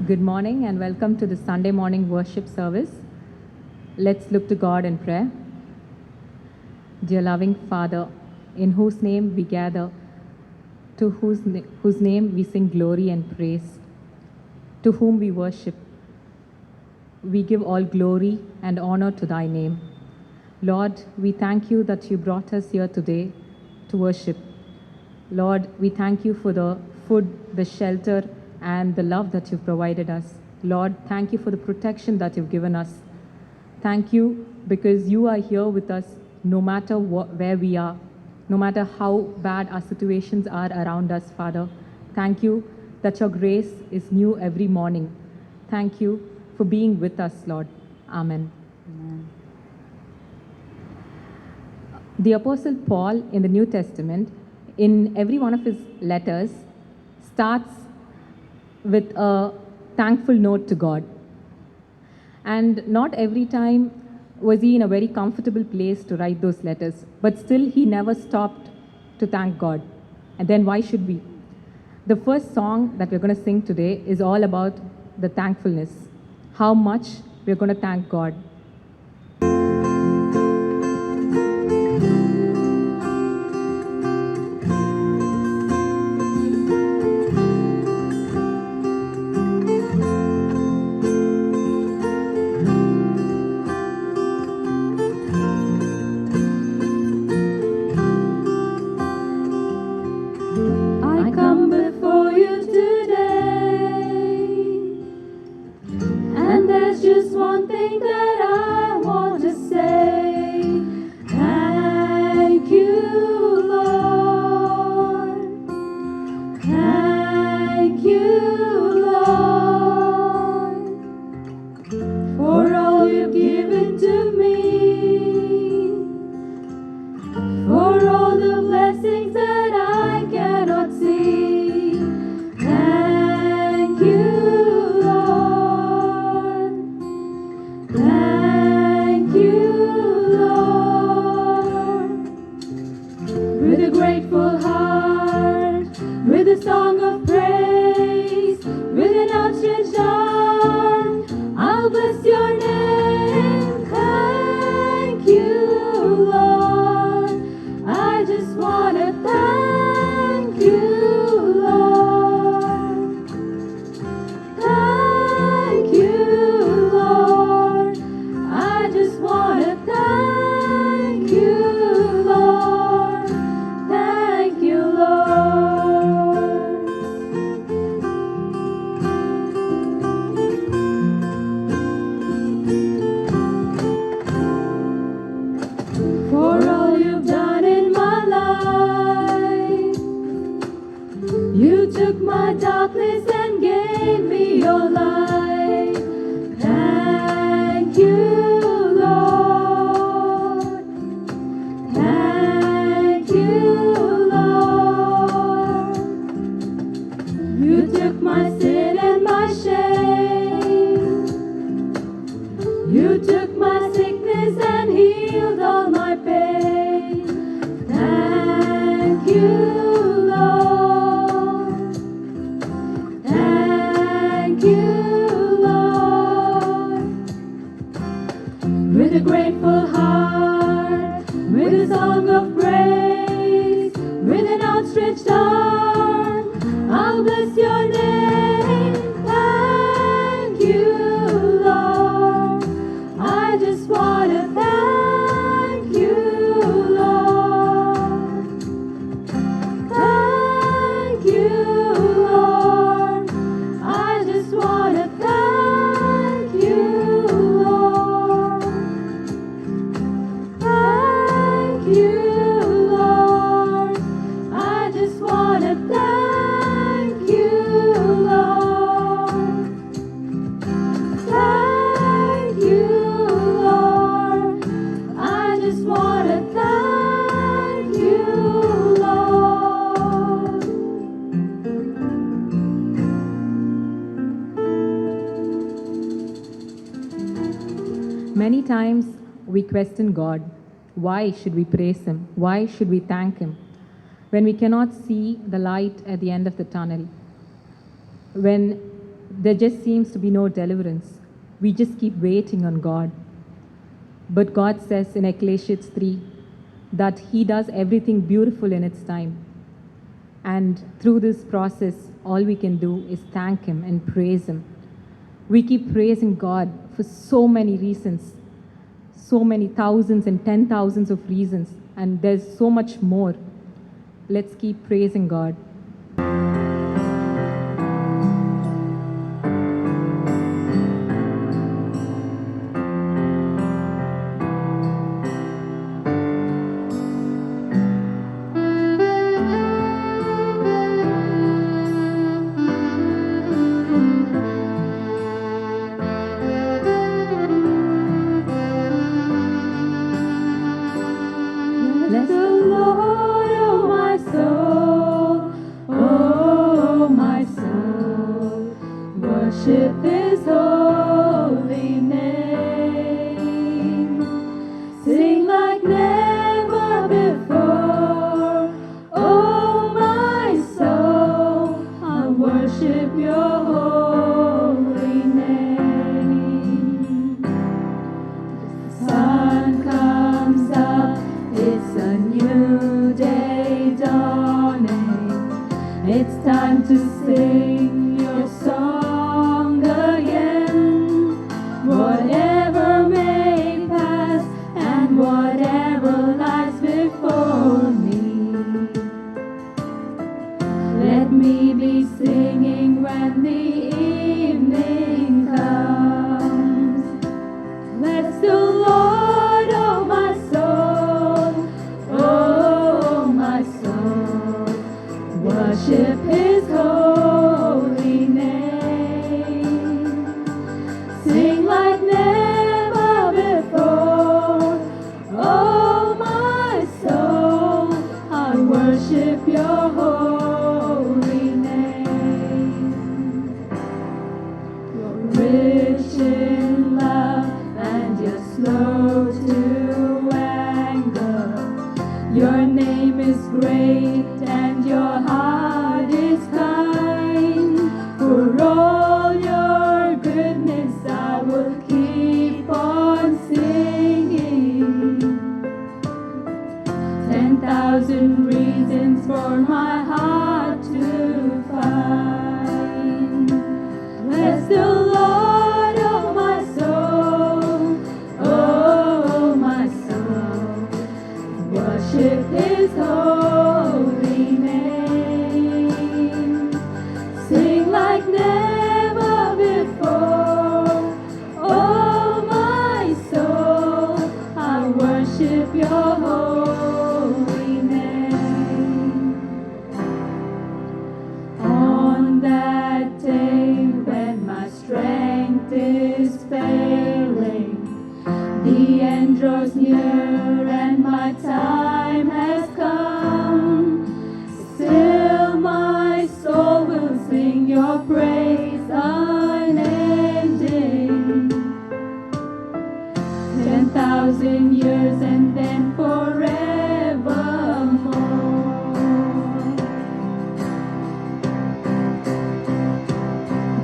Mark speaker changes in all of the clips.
Speaker 1: Good morning and welcome to the Sunday morning worship service. Let's look to God in prayer. Dear loving Father, in whose name we gather, to whose name we sing glory and praise, to whom we worship, we give all glory and honor to thy name. Lord, we thank you that you brought us here today to worship. Lord, we thank you for the food, the shelter, and the love that you've provided us. Lord, thank you for the protection that you've given us. Thank you because you are here with us no matter where we are, no matter how bad our situations are around us, Father. Thank you that your grace is new every morning. Thank you for being with us, Lord. Amen.
Speaker 2: Amen.
Speaker 1: The Apostle Paul in the New Testament, in every one of his letters, starts with a thankful note to God. And not every time was he in a very comfortable place to write those letters, but still he never stopped to thank God. And then why should we? The first song that we're going to sing today is all about the thankfulness, how much we're going to thank God. Many times we question God. Why should we praise Him? Why should we thank Him? When we cannot see the light at the end of the tunnel. When there just seems to be no deliverance. We just keep waiting on God. But God says in Ecclesiastes 3 that He does everything beautiful in its time. And through this process, all we can do is thank Him and praise Him. We keep praising God for so many reasons, so many thousands and 10,000s of reasons, and there's so much more. Let's keep praising God. Bless the Lord, oh my soul, oh my soul, worship His holy name. Sing like never before, oh my soul, I worship Your holy name. The sun comes up, it's a new day dawning. It's time to sing Your song again. Whatever may pass and whatever lies before me, let me be singing when the evening comes. Bless the Lord, oh my soul, oh my soul, worship His holy name. Sing like never before, oh my soul, I worship Your holy name. You're rich in love and You're slow to anger. Your name is great and Your heart is kind. For all Your goodness I will keep on singing. 10,000 reasons for my heart to find. Bless the Lord, oh my soul, oh my soul, worship His holy name. Sing like never before, oh my soul, I worship Your holy name. On that day when my strength is failing, the end draws near and my time has come. Still my soul will sing Your praise unending. 10,000 years and then forevermore.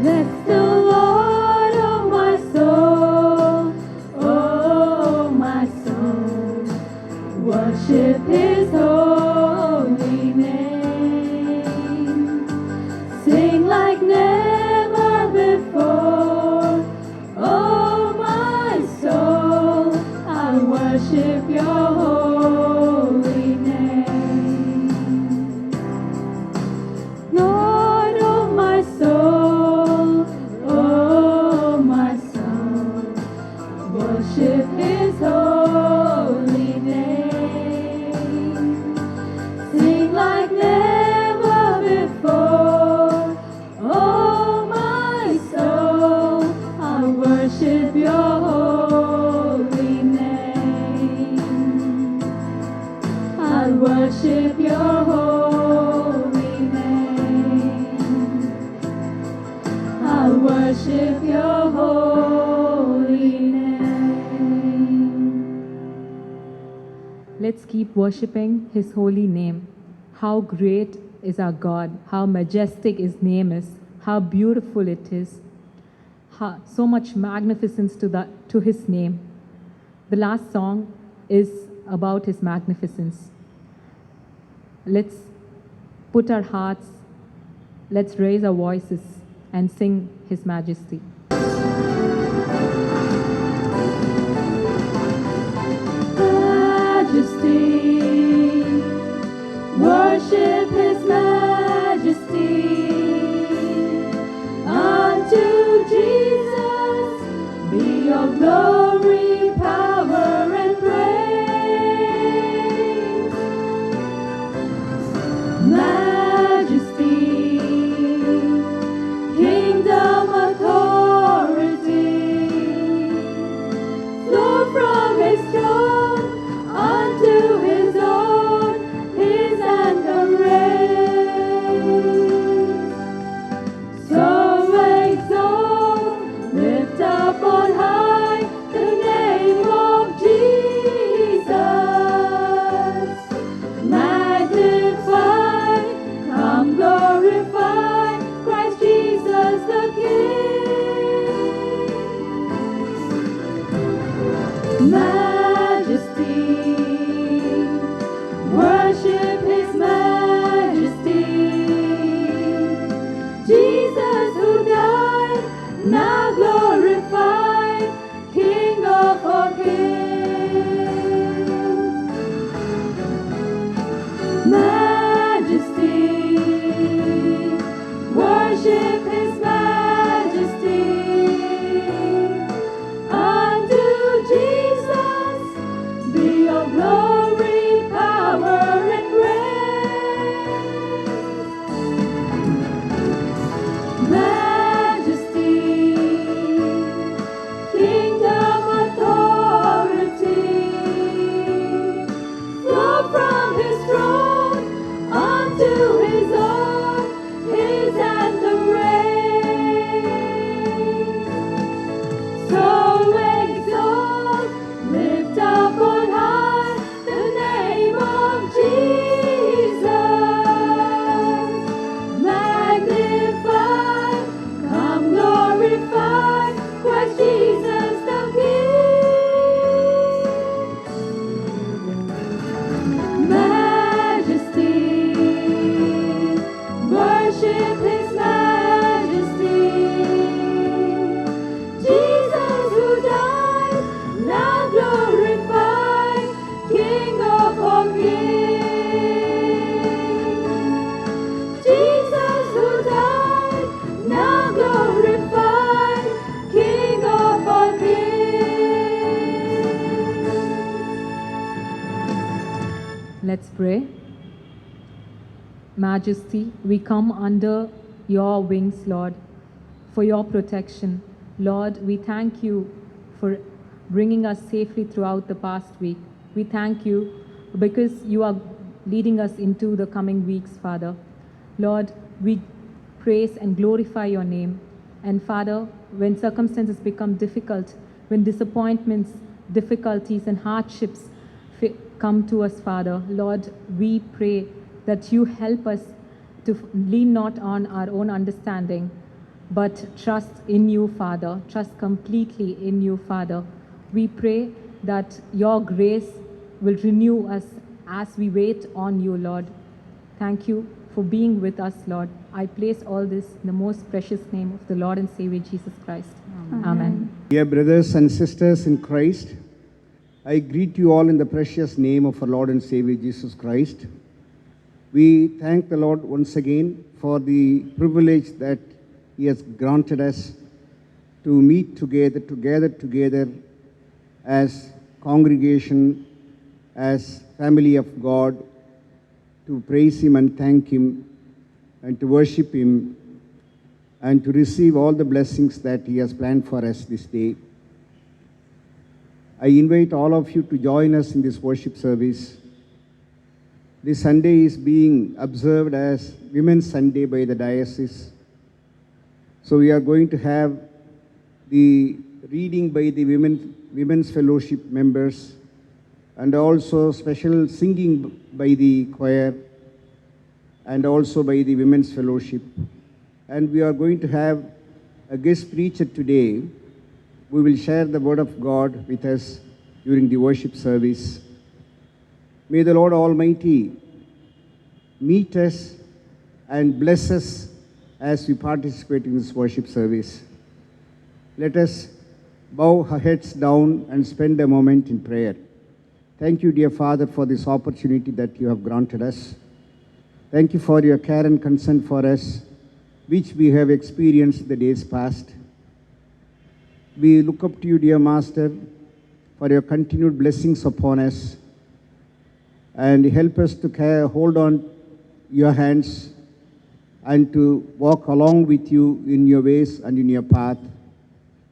Speaker 1: Bless the Lord, oh my soul, oh my soul, worship His holy name. Sing like never before, oh my soul, I worship Your holy name. Lord, oh my soul, oh my soul, worship His holy name. Sing like never before, oh my soul, I worship Your holy name. I worship Your holy name. I worship Your holy name. Let's keep worshiping His holy name. How great is our God, how majestic His name is, how beautiful it is. so much magnificence to his name. The last song is about his magnificence. Let's put our hearts, let's raise our voices and sing his majesty. Majesty, worship his majesty. Unto Jesus be your glory, power, and praise. Majesty, kingdom, authority, flow from his throne unto his own, his anthem raise. So exalt, lift up on high the name of Jesus. Magnify, come glorify Christ Jesus the King. Majesty, worship his majesty. Jesus who died, now glorified, King of all kings. Majesty, worship his majesty. Unto Jesus be your glory, power, and praise. Majesty, kingdom, authority, flow from his throne unto his own, his anthem raise. So exalt, lift up on high the name of Jesus. Magnify, come glorify Christ Jesus the King. Majesty, worship his majesty. Jesus who died, now glorified, King of all kings. Jesus who died, now glorified, King of all kings. Let's pray. Majesty, we come under your wings, Lord, for your protection. Lord, we thank you for bringing us safely throughout the past week. We thank you because you are leading us into the coming weeks, Father. Lord, we praise and glorify your name. And Father, when circumstances become difficult, when disappointments, difficulties, and hardships come to us, Father, Lord, we pray that you help us to lean not on our own understanding, but trust in you, Father. Trust completely in you, Father. We pray that your grace will renew us as we wait on you, Lord. Thank you for being with us, Lord. I place all this in the most precious name of the Lord and Savior Jesus Christ. Amen.
Speaker 2: Dear brothers and sisters in Christ, I greet you all in the precious name of our Lord and Savior Jesus Christ. We thank the Lord once again for the privilege that He has granted us to meet together as congregation, as family of God, to praise Him and thank Him and to worship Him and to receive all the blessings that He has planned for us this day. I invite all of you to join us in this worship service. This Sunday is being observed as Women's Sunday by the diocese. So we are going to have the reading by the Women's Fellowship members and also special singing by the choir and also by the Women's Fellowship. And we are going to have a guest preacher today who will share the word of God with us during the worship service. May the Lord Almighty meet us and bless us as we participate in this worship service. Let us bow our heads down and spend a moment in prayer. Thank you, dear Father, for this opportunity that you have granted us. Thank you for your care and concern for us, which we have experienced the days past. We look up to you, dear Master, for your continued blessings upon us, and help us to hold on your hands and to walk along with you in your ways and in your path,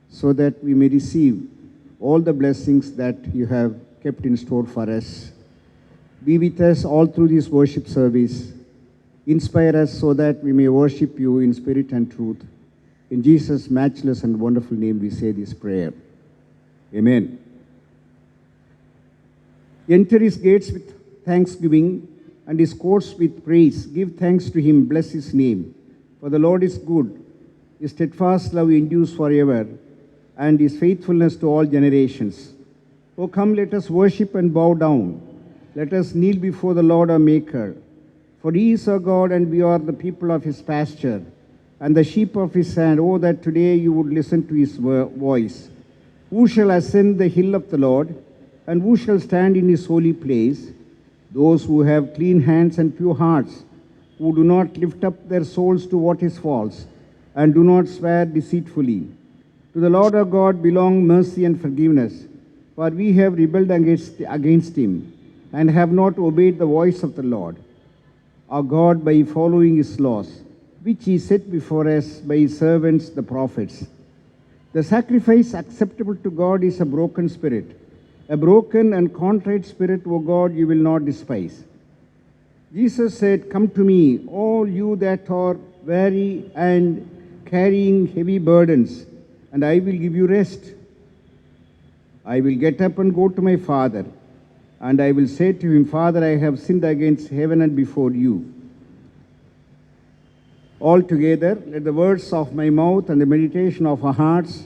Speaker 2: so that we may receive all the blessings that you have kept in store for us. Be with us all through this worship service. Inspire us so that we may worship you in spirit and truth. In Jesus' matchless and wonderful name we say this prayer. Amen. Enter his gates with thanksgiving and his courts with praise. Give thanks to him, bless his name. For the Lord is good. His steadfast love endures forever, and his faithfulness to all generations. Oh, come, let us worship and bow down. Let us kneel before the Lord our Maker. For he is our God, and we are the people of his pasture, and the sheep of his hand. Oh, that today you would listen to his voice. Who shall ascend the hill of the Lord, and who shall stand in his holy place? Those who have clean hands and pure hearts, who do not lift up their souls to what is false, and do not swear deceitfully. To the Lord our God belong mercy and forgiveness, for we have rebelled against him, and have not obeyed the voice of the Lord our God by following his laws, which he set before us by his servants the prophets. The sacrifice acceptable to God is a broken spirit. A broken and contrite spirit, O God, you will not despise. Jesus said, "Come to me, all you that are weary and carrying heavy burdens, and I will give you rest. I will get up and go to my Father, and I will say to him, Father, I have sinned against heaven and before you." Altogether, let the words of my mouth and the meditation of our hearts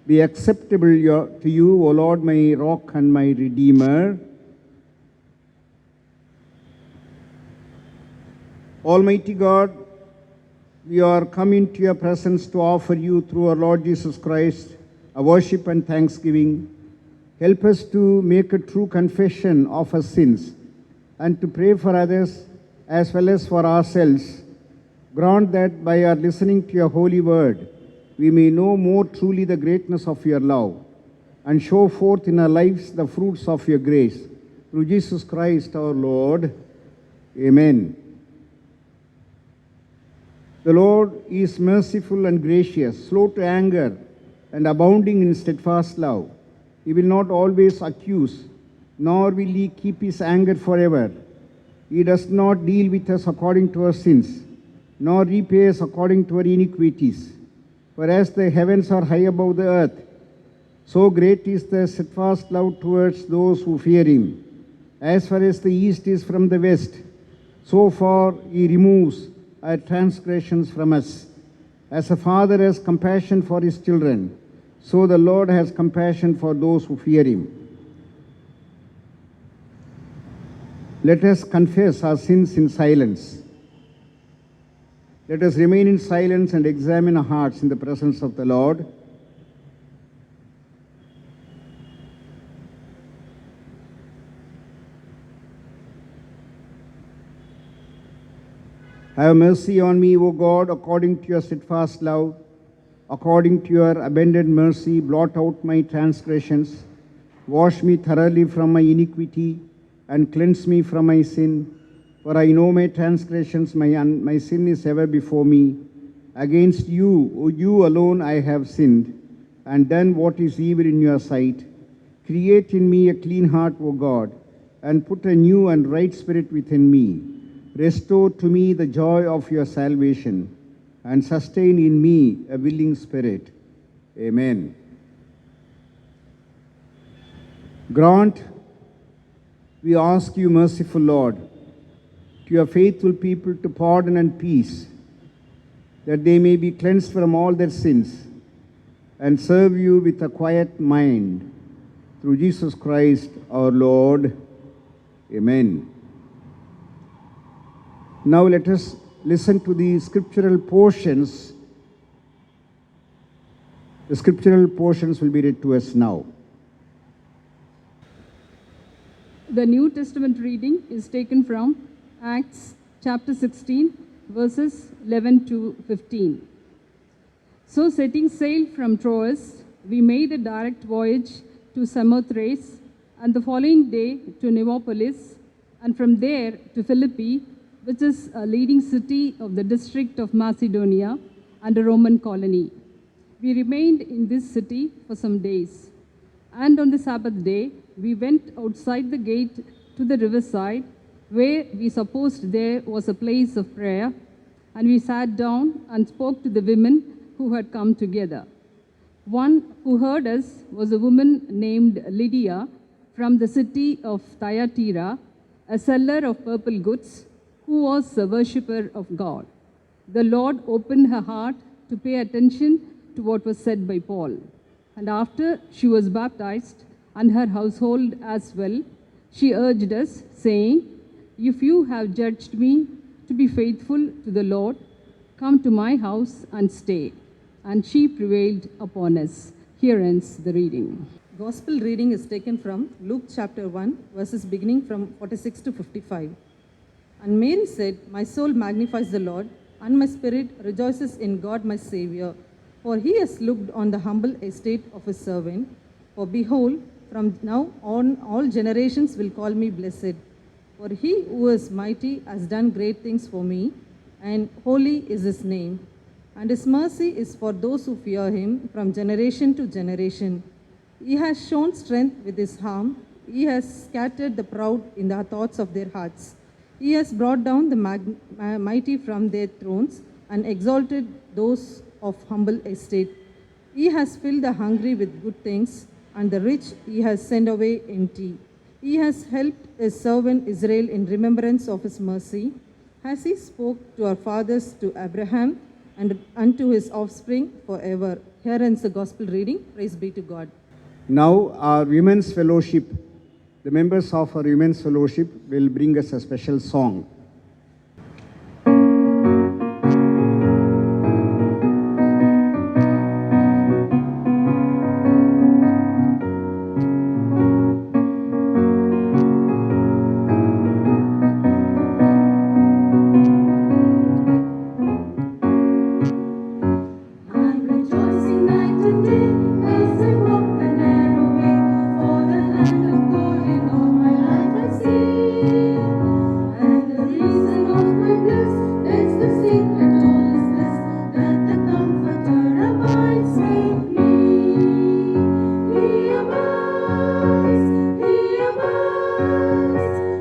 Speaker 2: be acceptable to you, O Lord, my rock and my redeemer. Almighty God, we are coming to your presence to offer you through our Lord Jesus Christ a worship and thanksgiving. Help us to make a true confession of our sins and to pray for others as well as for ourselves. Grant that by our listening to your holy word, we may know more truly the greatness of your love and show forth in our lives the fruits of your grace. Through Jesus Christ our Lord. Amen. The Lord is merciful and gracious, slow to anger, and abounding in steadfast love. He will not always accuse, nor will he keep his anger forever. He does not deal with us according to our sins, nor repay us according to our iniquities. For as the heavens are high above the earth, so great is the steadfast love towards those who fear him. As far as the east is from the west, so far he removes our transgressions from us. As a father has compassion for his children, so the Lord has compassion for those who fear him. Let us confess our sins in silence. Let us remain in silence and examine our hearts in the presence of the Lord. Have mercy on me, O God, according to your steadfast love. According to your abundant mercy, blot out my transgressions. Wash me thoroughly from my iniquity and cleanse me from my sin. For I know my transgressions, my sin is ever before me. Against you, O you alone, I have sinned, and done what is evil in your sight. Create in me a clean heart, O God, and put a new and right spirit within me. Restore to me the joy of your salvation, and sustain in me a willing spirit. Amen. Grant, we ask you, merciful Lord, to your faithful people to pardon and peace, that they may be cleansed from all their sins and serve you with a quiet mind. Through Jesus Christ our Lord. Amen. Now let us listen to the scriptural portions. The scriptural portions will be read to us now.
Speaker 3: The New Testament reading is taken from Acts chapter 16, verses 11 to 15. So, setting sail from Troas, we made a direct voyage to Samothrace, and the following day to Neapolis, and from there to Philippi, which is a leading city of the district of Macedonia and a Roman colony. We remained in this city for some days. And on the Sabbath day, we went outside the gate to the riverside, where we supposed there was a place of prayer, and we sat down and spoke to the women who had come together. One who heard us was a woman named Lydia from the city of Thyatira, a seller of purple goods, who was a worshipper of God. The Lord opened her heart to pay attention to what was said by Paul. And after she was baptized, and her household as well, she urged us, saying, "If you have judged me to be faithful to the Lord, come to my house and stay." And she prevailed upon us. Here ends the reading.
Speaker 4: Gospel reading is taken from Luke chapter 1, verses beginning from 46 to 55. And Mary said, "My soul magnifies the Lord, and my spirit rejoices in God my Savior, for he has looked on the humble estate of his servant. For behold, from now on all generations will call me blessed. For he who is mighty has done great things for me, and holy is his name. And his mercy is for those who fear him from generation to generation. He has shown strength with his arm. He has scattered the proud in the thoughts of their hearts. He has brought down the mighty from their thrones and exalted those of humble estate. He has filled the hungry with good things, and the rich he has sent away empty. He has helped his servant Israel in remembrance of his mercy, as he spoke to our fathers, to Abraham, and unto his offspring forever." Here ends the gospel reading. Praise be to God.
Speaker 2: Now our women's fellowship, the members of our women's fellowship will bring us a special song.
Speaker 5: I'm rejoicing night and day as I walk the narrow way, for the land of God in all my life I see. And the reason of my bliss is the secret all is this, that the Comforter abides with me. He abides,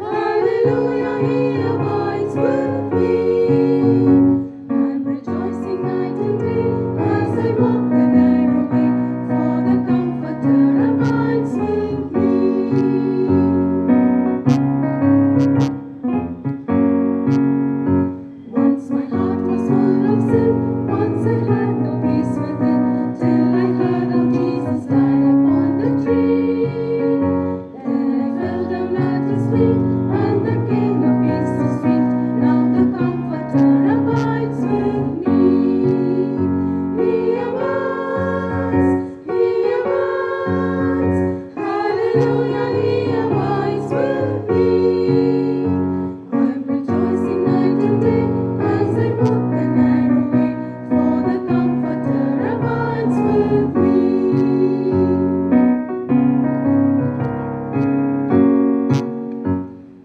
Speaker 5: hallelujah, he abides with me. I'm rejoicing night and day as I walk the narrow way, for the Comforter abides with me. Once my heart was full of sin, once I had no peace within, till I heard how Jesus died upon the tree. Then I fell down at his feet, and the King of peace to speak. Now the Comforter abides with me. He abides, hallelujah, he abides with me. I'm rejoicing night and day as I walk the narrow way, for the Comforter abides with me.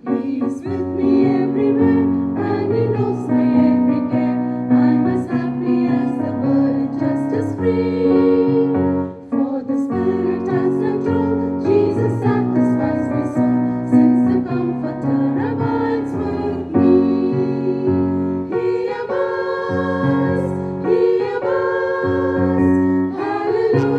Speaker 5: He is with me everywhere, and he knows my every care. I'm as happy as the bird, just as free. For the Spirit has control, Jesus satisfies my soul, since the Comforter abides with me. He abides, hallelujah,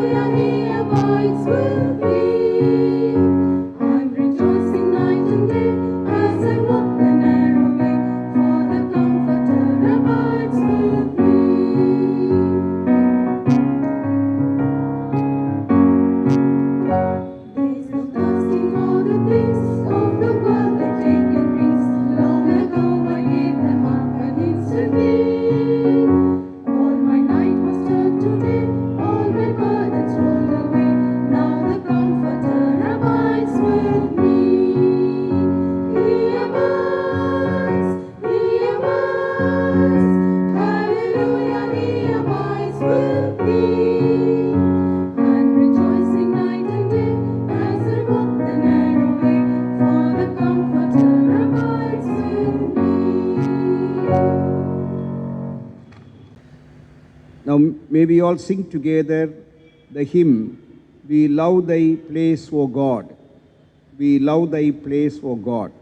Speaker 2: May we all sing together the hymn, We love thy place, O God. We love thy place, O God.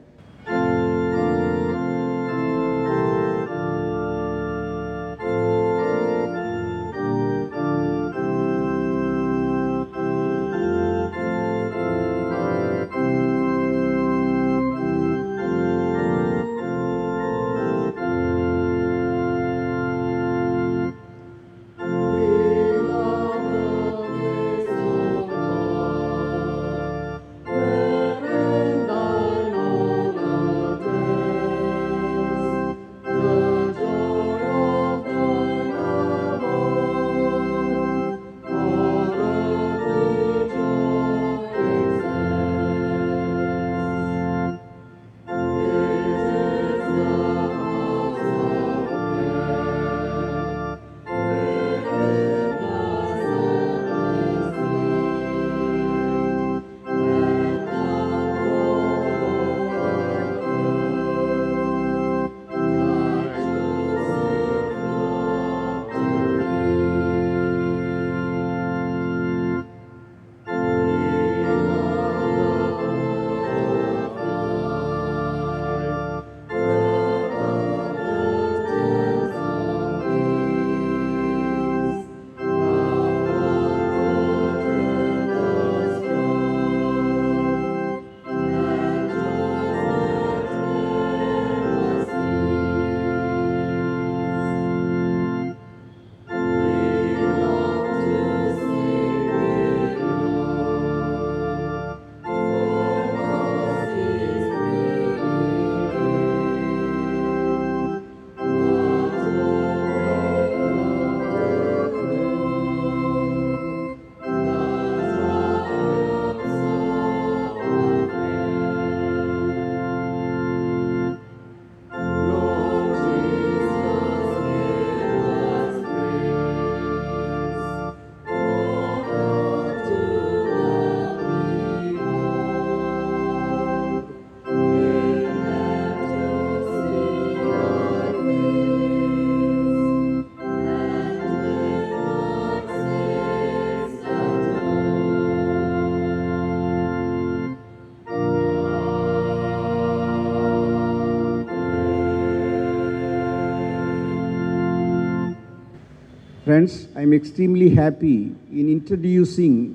Speaker 2: Friends, I am extremely happy in introducing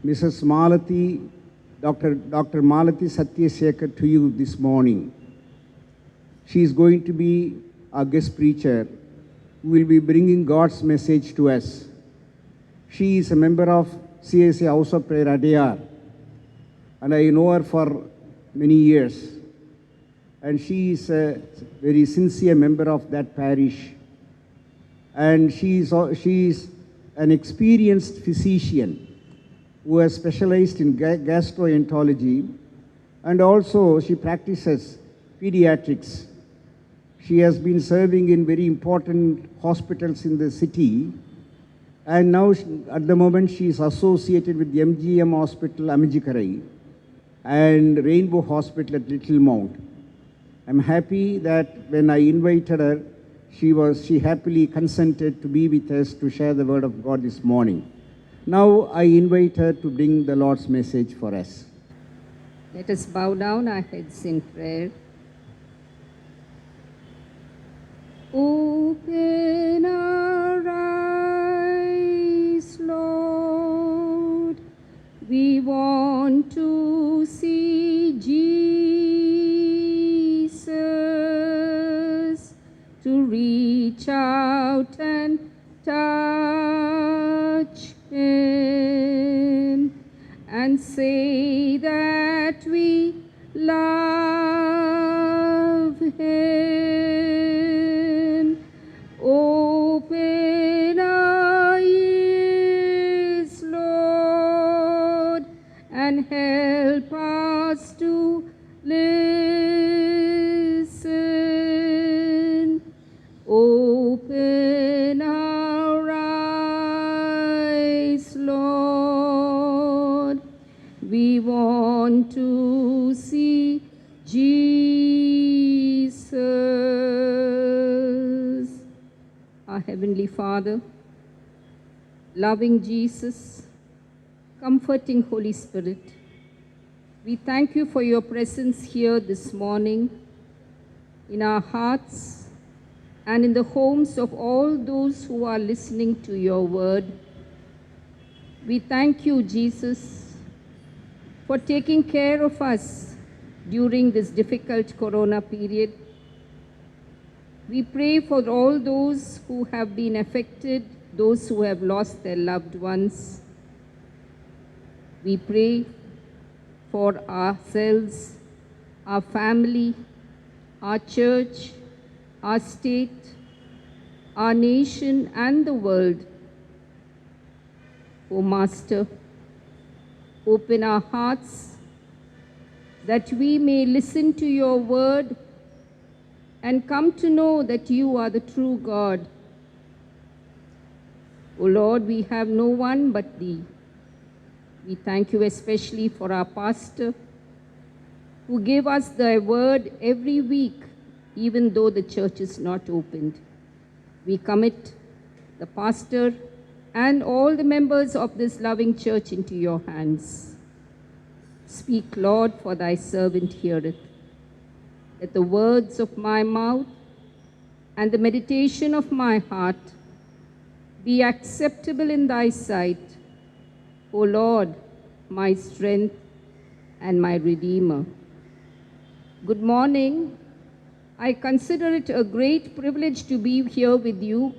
Speaker 2: Mrs. Malati, Dr. Malati Satyasekhar to you this morning. She is going to be our guest preacher who will be bringing God's message to us. She is a member of CSA House of Prayer Adyar, and I know her for many years. And she is a very sincere member of that parish. And she is an experienced physician who has specialized in gastroenterology, and also she practices pediatrics. She has been serving in very important hospitals in the city, and now at the moment she is associated with the MGM Hospital, Amijikarai, and Rainbow Hospital at Little Mount. I'm happy that when I invited her, she happily consented to be with us to share the word of God this morning. Now I invite her to bring the Lord's message for us.
Speaker 3: Let us bow down our heads in prayer. Open our eyes, Lord. We want to see Jesus, to reach out and touch Him and say that we love Him. Open our ears, Lord, and help us to listen. Open our eyes, Lord. We want to see Jesus. Our Heavenly Father, loving Jesus, comforting Holy Spirit, we thank you for your presence here this morning in our hearts and in the homes of all those who are listening to your word. We thank you, Jesus, for taking care of us during this difficult corona period. We pray for all those who have been affected, those who have lost their loved ones. We pray for ourselves, our family, our church, our state, our nation, and the world. O Master, open our hearts that we may listen to your word and come to know that you are the true God. O Lord, we have no one but thee. We thank you especially for our pastor who gave us thy word every week, even though the church is not opened. We commit the pastor and all the members of this loving church into your hands. Speak, Lord, for thy servant heareth. Let the words of my mouth and the meditation of my heart be acceptable in thy sight, O Lord, my strength and my Redeemer. Good morning. I consider it a great privilege to be here with you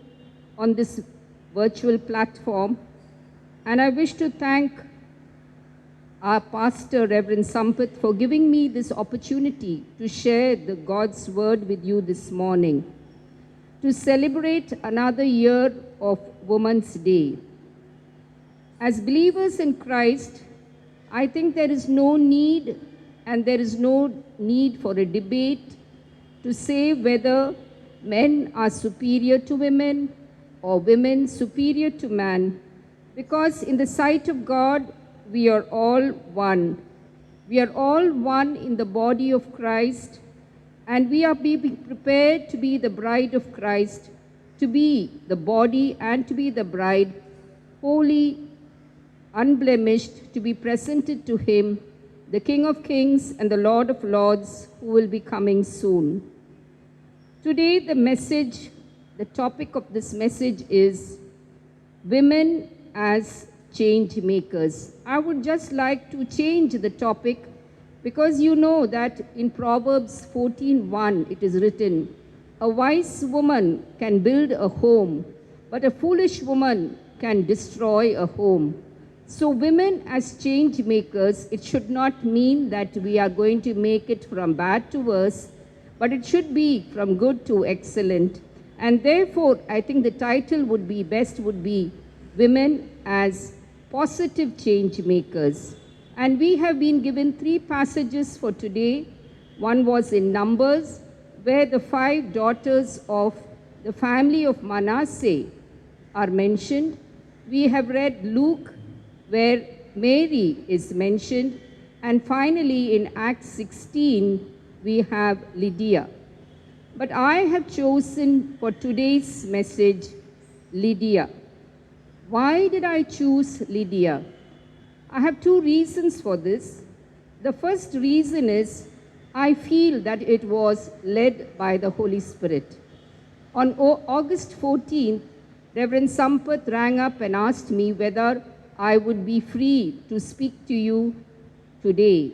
Speaker 3: on this virtual platform, and I wish to thank our pastor, Reverend Sampath, for giving me this opportunity to share the God's word with you this morning, to celebrate another year of Women's Day. As believers in Christ, I think there is no need for a debate to say whether men are superior to women or women superior to man, because in the sight of God, we are all one. We are all one in the body of Christ, and we are being prepared to be the bride of Christ, to be the body and to be the bride, holy, unblemished, to be presented to him, the King of Kings and the Lord of Lords, who will be coming soon. Today, the topic of this message is women as change makers. I would just like to change the topic, because you know that in Proverbs 14:1 it is written, a wise woman can build a home, but a foolish woman can destroy a home. So women as change makers, it should not mean that we are going to make it from bad to worse, but it should be from good to excellent. And therefore, I think the title would be Women as Positive Change Makers. And we have been given 3 passages for today. One was in Numbers, where the 5 daughters of the family of Manasseh are mentioned. We have read Luke, where Mary is mentioned. And finally, in Acts 16, we have Lydia. But I have chosen for today's message, Lydia. Why did I choose Lydia? I have 2 reasons for this. The first reason is I feel that it was led by the Holy Spirit. On August 14th, Reverend Sampath rang up and asked me whether I would be free to speak to you today.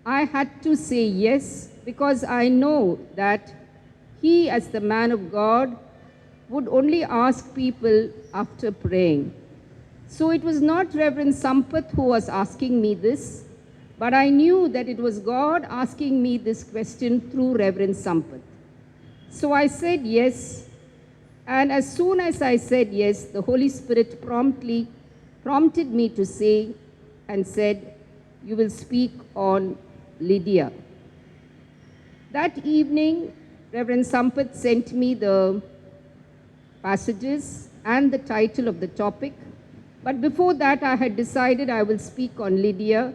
Speaker 3: I had to say yes, because I know that he, as the man of God, would only ask people after praying. So it was not Reverend Sampath who was asking me this, but I knew that it was God asking me this question through Reverend Sampath. So I said yes, and as soon as I said yes, the Holy Spirit prompted me to say and said, you will speak on Lydia. That evening, Reverend Sampath sent me the passages and the title of the topic. But before that, I had decided I will speak on Lydia,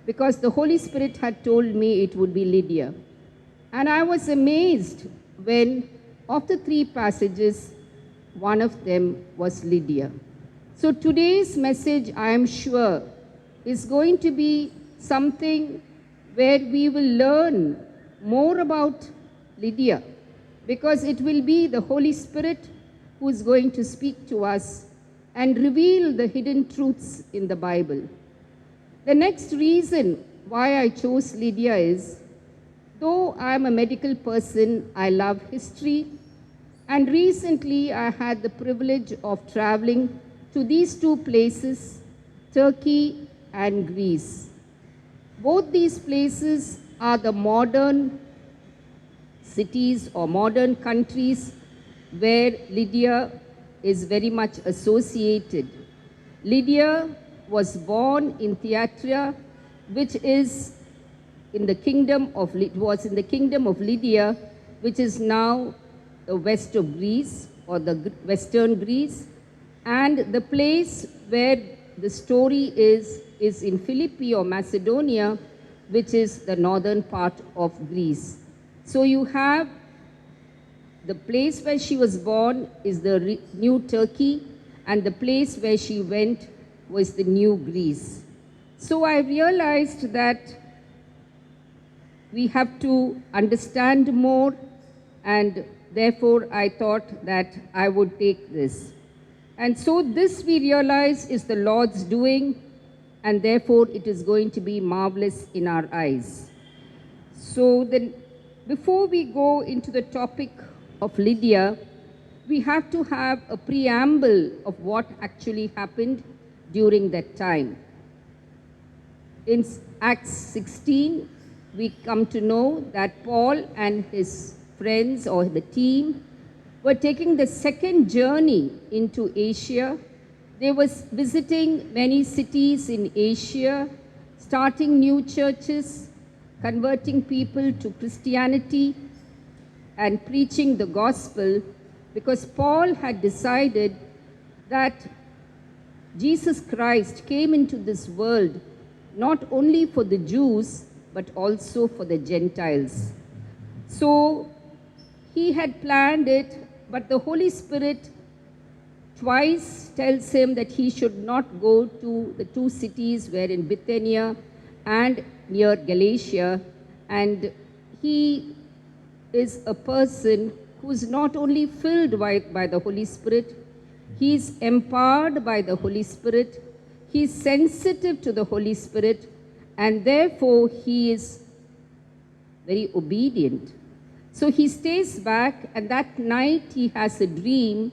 Speaker 3: because the Holy Spirit had told me it would be Lydia. And I was amazed when, of the 3 passages, one of them was Lydia.
Speaker 6: So today's message, I am sure, is going to be something where we will learn more about Lydia, because it will be the Holy Spirit who is going to speak to us and reveal the hidden truths in the Bible. The next reason why I chose Lydia is, though I am a medical person, I love history, and recently I had the privilege of traveling to these two places, Turkey and Greece. Both these places are the modern cities or modern countries where Lydia is very much associated. Lydia was born in Thyatira, which is in the kingdom of Lydia, which is now the west of Greece or the western Greece, and the place where the story is in Philippi or Macedonia, which is the northern part of Greece. So you have the place where she was born is the new Turkey, and the place where she went was the new Greece. So I realized that we have to understand more, and therefore I thought that I would take this. And so this we realize is the Lord's doing, and therefore it is going to be marvelous in our eyes. So then, before we go into the topic of Lydia, we have to have a preamble of what actually happened during that time. In Acts 16, we come to know that Paul and his friends or the team were taking the second journey into Asia. They were visiting many cities in Asia, starting new churches, converting people to Christianity, and preaching the gospel, because Paul had decided that Jesus Christ came into this world not only for the Jews, but also for the Gentiles. So he had planned it, but the Holy Spirit twice tells him that he should not go to the two cities where in Bithynia and near Galatia. And he is a person who is not only filled by the Holy Spirit, he is empowered by the Holy Spirit, he is sensitive to the Holy Spirit, and therefore he is very obedient. So he stays back, and that night he has a dream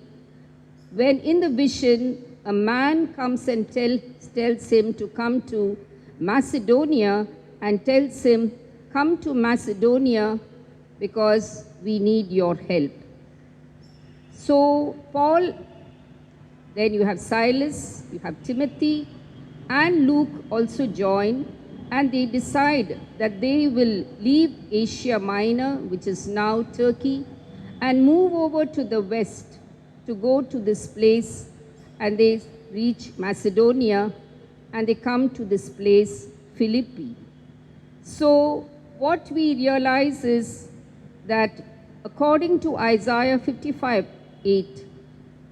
Speaker 6: when in the vision a man comes and tells him to come to Macedonia, and tells him, come to Macedonia because we need your help. So Paul, then you have Silas, you have Timothy, and Luke also join, and they decide that they will leave Asia Minor, which is now Turkey, and move over to the west to go to this place, and they reach Macedonia, and they come to this place, Philippi. So what we realize is that according to Isaiah 55:8,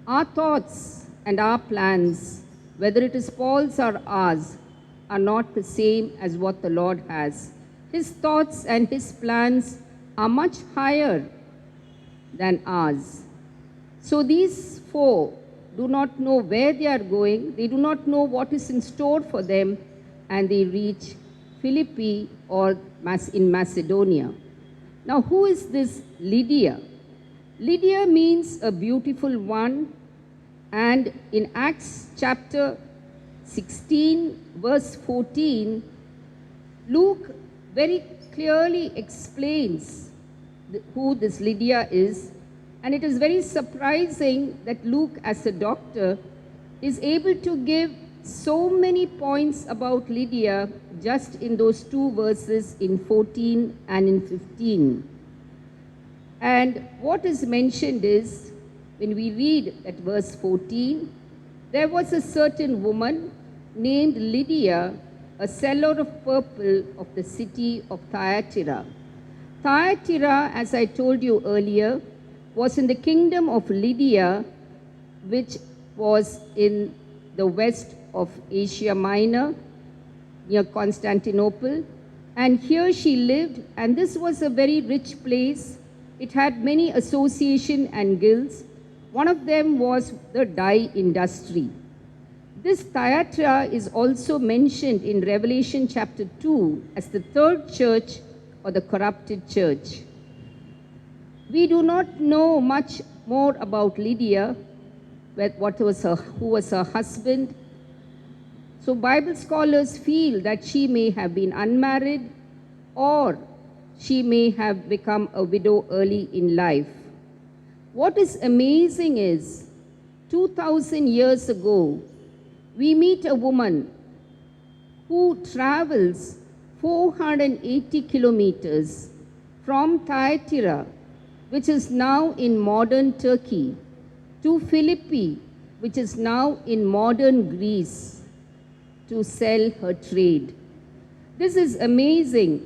Speaker 6: our thoughts and our plans, whether it is Paul's or ours, are not the same as what the Lord has. His thoughts and his plans are much higher than ours. So these four do not know where they are going, they do not know what is in store for them, and they reach Philippi or in Macedonia. Now, who is this Lydia? Lydia means a beautiful one, and in Acts chapter 16, verse 14, Luke very clearly explains who this Lydia is. And it is very surprising that Luke, as a doctor, is able to give so many points about Lydia just in those two verses in 14 and in 15. And what is mentioned is, when we read at verse 14, there was a certain woman named Lydia, a seller of purple of the city of Thyatira. Thyatira, as I told you earlier, was in the kingdom of Lydia, which was in the west of Asia Minor, near Constantinople. And here she lived, and this was a very rich place. It had many associations and guilds. One of them was the dye industry. This Thyatira is also mentioned in Revelation chapter 2 as the third church or the corrupted church. We do not know much more about Lydia, who was her husband. So Bible scholars feel that she may have been unmarried or she may have become a widow early in life. What is amazing is 2000 years ago, we meet a woman who travels 480 kilometers from Thyatira, which is now in modern Turkey, to Philippi, which is now in modern Greece, to sell her trade. This is amazing.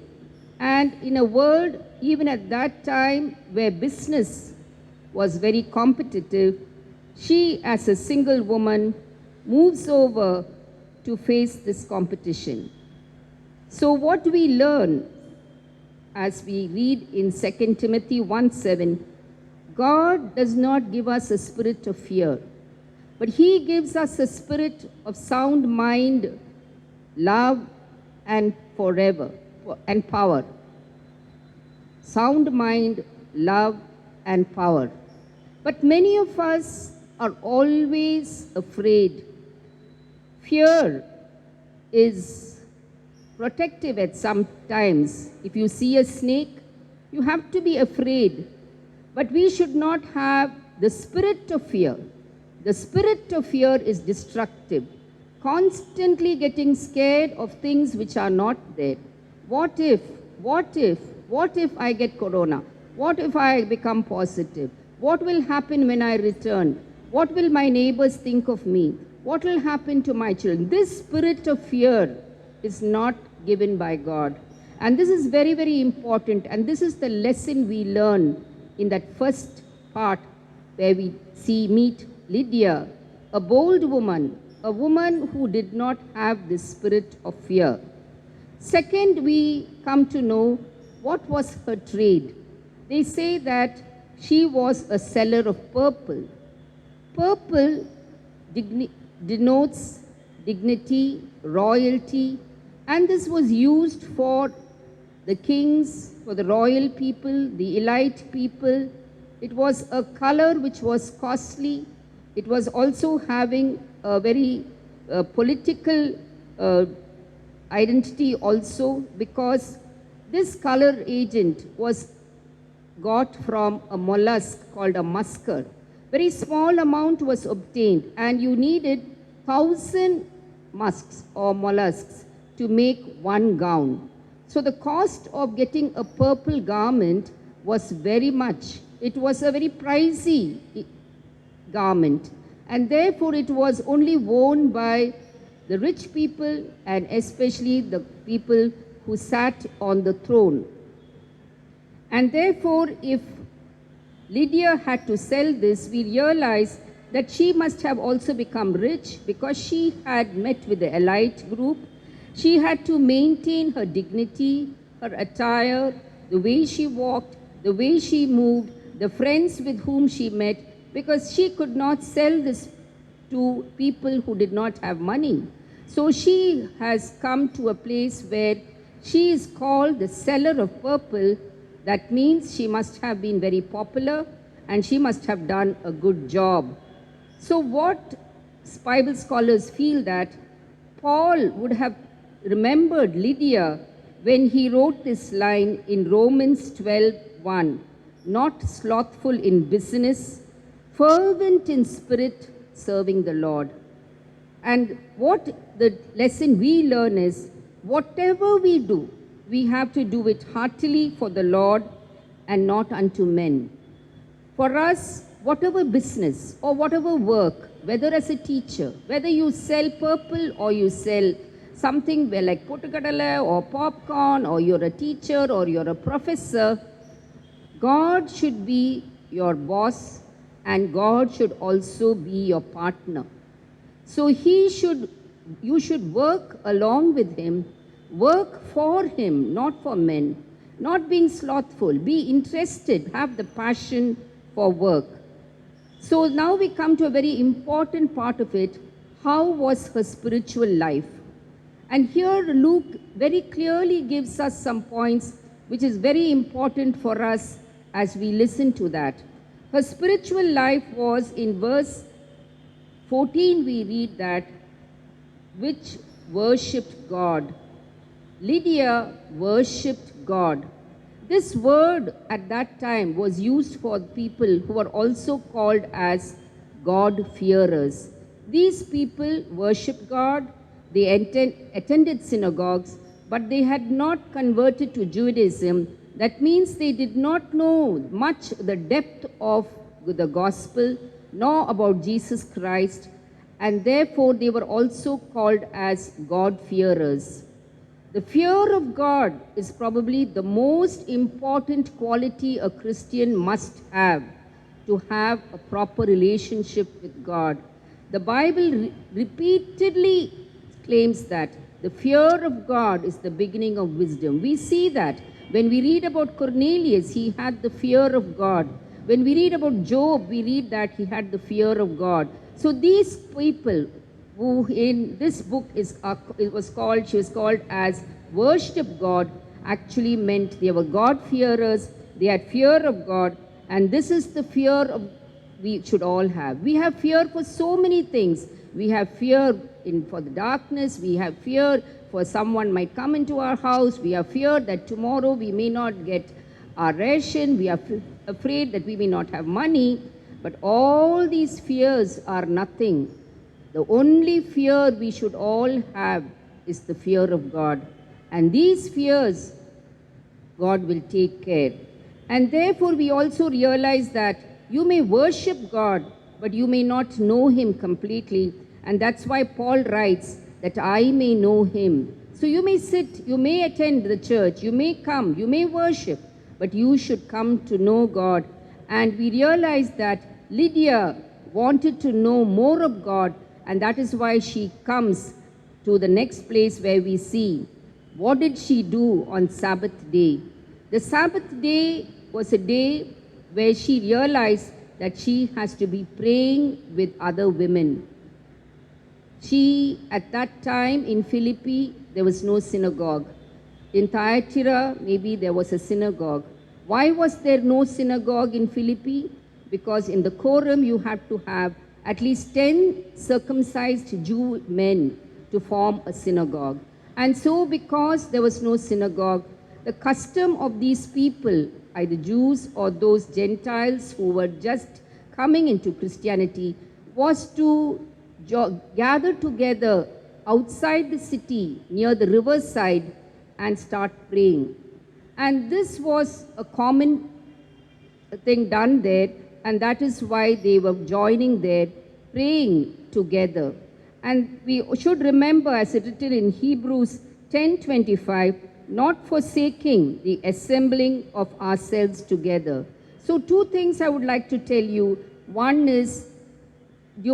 Speaker 6: And in a world, even at that time, where business was very competitive, she, as a single woman, moves over to face this competition. So what we learn as we read in 2 Timothy 1:7, God does not give us a spirit of fear, but He gives us a spirit of sound mind, love, and power. Sound mind, love, and power. But many of us are always afraid. Fear is protective at some times. If you see a snake, you have to be afraid. But we should not have the spirit of fear. The spirit of fear is destructive. Constantly getting scared of things which are not there. What if I get corona? What if I become positive? What will happen when I return? What will my neighbors think of me? What will happen to my children? This spirit of fear is not given by God. And this is very, very important. And this is the lesson we learn in that first part where we meet Lydia, a bold woman, a woman who did not have this spirit of fear. Second, we come to know what was her trade. They say that she was a seller of purple. Purple denotes dignity, royalty, and this was used for the kings, for the royal people, the elite people. It was a color which was costly. It was also having a very political identity also, because this color agent was got from a mollusk called a musker. Very small amount was obtained, and you needed 1,000 musks or mollusks to make one gown. So the cost of getting a purple garment was very much. It was a very pricey garment, and therefore it was only worn by the rich people and especially the people who sat on the throne. And therefore, if Lydia had to sell this, we realize that she must have also become rich, because she had met with the elite group. She had to maintain her dignity, her attire, the way she walked, the way she moved, the friends with whom she met, because she could not sell this to people who did not have money. So she has come to a place where she is called the seller of purple. That means she must have been very popular and she must have done a good job. So what Bible scholars feel that Paul would have remembered Lydia when he wrote this line in Romans 12:1, not slothful in business, fervent in spirit, serving the Lord. And what the lesson we learn is, whatever we do, we have to do it heartily for the Lord and not unto men. For us, whatever business or whatever work, whether as a teacher, whether you sell purple or you sell something like pottukadala or popcorn, or you're a teacher or you're a professor, God should be your boss and God should also be your partner. So you should work along with him, work for him, not for men, not being slothful, be interested, have the passion for work. So now we come to a very important part of it. How was her spiritual life? And here Luke very clearly gives us some points which is very important for us as we listen to that. Her spiritual life was in verse 14, we read that, which worshipped God. Lydia worshipped God. This word at that time was used for people who were also called as God-fearers. These people worshipped God, they attended synagogues, but they had not converted to Judaism. That means they did not know much the depth of the gospel, nor about Jesus Christ, and therefore they were also called as God-fearers. The fear of God is probably the most important quality a Christian must have to have a proper relationship with God. The Bible repeatedly claims that the fear of God is the beginning of wisdom. We see that when we read about Cornelius, he had the fear of God. When we read about Job, we read that he had the fear of God. So these people who in this book she was called as worship God, actually meant they were God-fearers, they had fear of God, and this is the fear of we should all have. We have fear for so many things. We have fear for the darkness, we have fear for someone might come into our house, we have fear that tomorrow we may not get our ration, we are afraid that we may not have money, but all these fears are nothing. The only fear we should all have is the fear of God. And these fears, God will take care. And therefore, we also realize that you may worship God, but you may not know him completely. And that's why Paul writes that I may know him. So you may sit, you may attend the church, you may come, you may worship, but you should come to know God. And we realize that Lydia wanted to know more of God, and that is why she comes to the next place where we see what did she do on Sabbath day. The Sabbath day was a day where she realized that she has to be praying with other women. She, at that time in Philippi, there was no synagogue. In Thyatira, maybe there was a synagogue. Why was there no synagogue in Philippi? Because in the quorum you had to have at least 10 circumcised Jew men to form a synagogue. And so because there was no synagogue, the custom of these people, either Jews or those Gentiles who were just coming into Christianity, was to gather together outside the city near the riverside and start praying. And this was a common thing done there, and that is why they were joining there, praying together. And we should remember, as it is written in Hebrews 10:25, not forsaking the assembling of ourselves together. So two things I would like to tell you. One is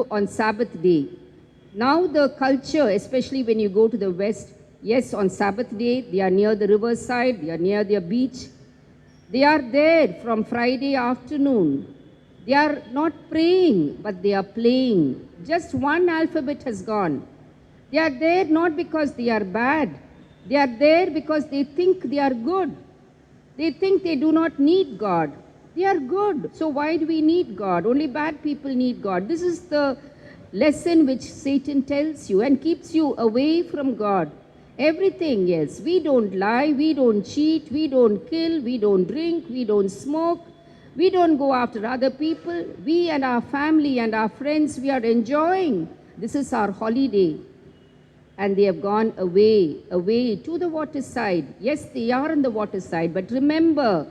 Speaker 6: on Sabbath day. Now the culture, especially when you go to the West, yes, on Sabbath day, they are near the riverside, they are near their beach. They are there from Friday afternoon. They are not praying, but they are playing. Just one alphabet has gone. They are there not because they are bad. They are there because they think they are good. They think they do not need God. They are good. So why do we need God? Only bad people need God. This is the lesson which Satan tells you and keeps you away from God. Everything, yes. We don't lie, we don't cheat, we don't kill, we don't drink, we don't smoke, we don't go after other people. We and our family and our friends, we are enjoying. This is our holiday. And they have gone away to the waterside. Yes, they are on the waterside, but remember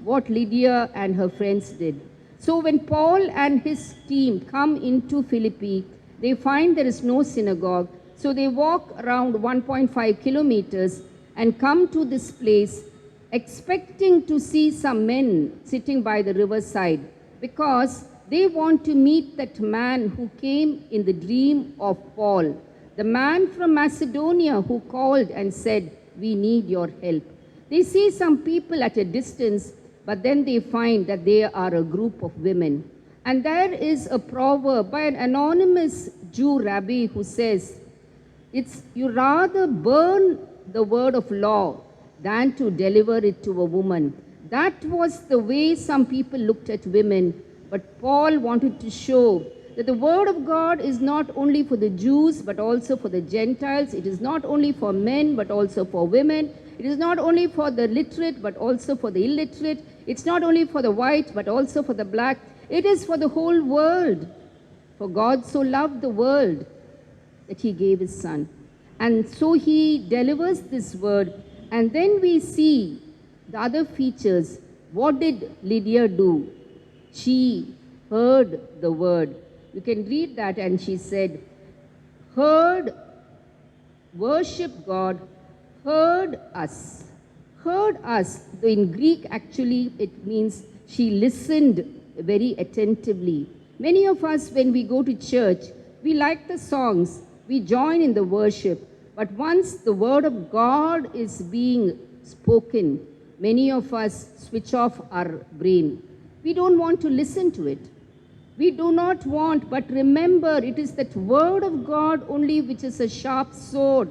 Speaker 6: what Lydia and her friends did. So when Paul and his team come into Philippi, they find there is no synagogue. So they walk around 1.5 kilometers and come to this place, expecting to see some men sitting by the riverside, because They want to meet that man who came in the dream of Paul, the man from Macedonia who called and said, "We need your help." They see some people at a distance, but then they find that they are a group of women. And there is a proverb by an anonymous Jew rabbi who says, "It's you rather burn the word of law than to deliver it to a woman." That was the way some people looked at women. But Paul wanted to show that the word of God is not only for the Jews, but also for the Gentiles. It is not only for men, but also for women. It is not only for the literate, but also for the illiterate. It's not only for the white, but also for the black. It is for the whole world. For God so loved the world that he gave his son. And so he delivers this word. And then we see the other features. What did Lydia do? She heard the word. You can read that, and she said, heard, worship God, heard us. Heard us. In Greek, actually, it means she listened very attentively. Many of us, when we go to church, we like the songs, we join in the worship. But once the word of God is being spoken, many of us switch off our brain. We don't want to listen to it. We do not want, but remember, it is that word of God only which is a sharp sword.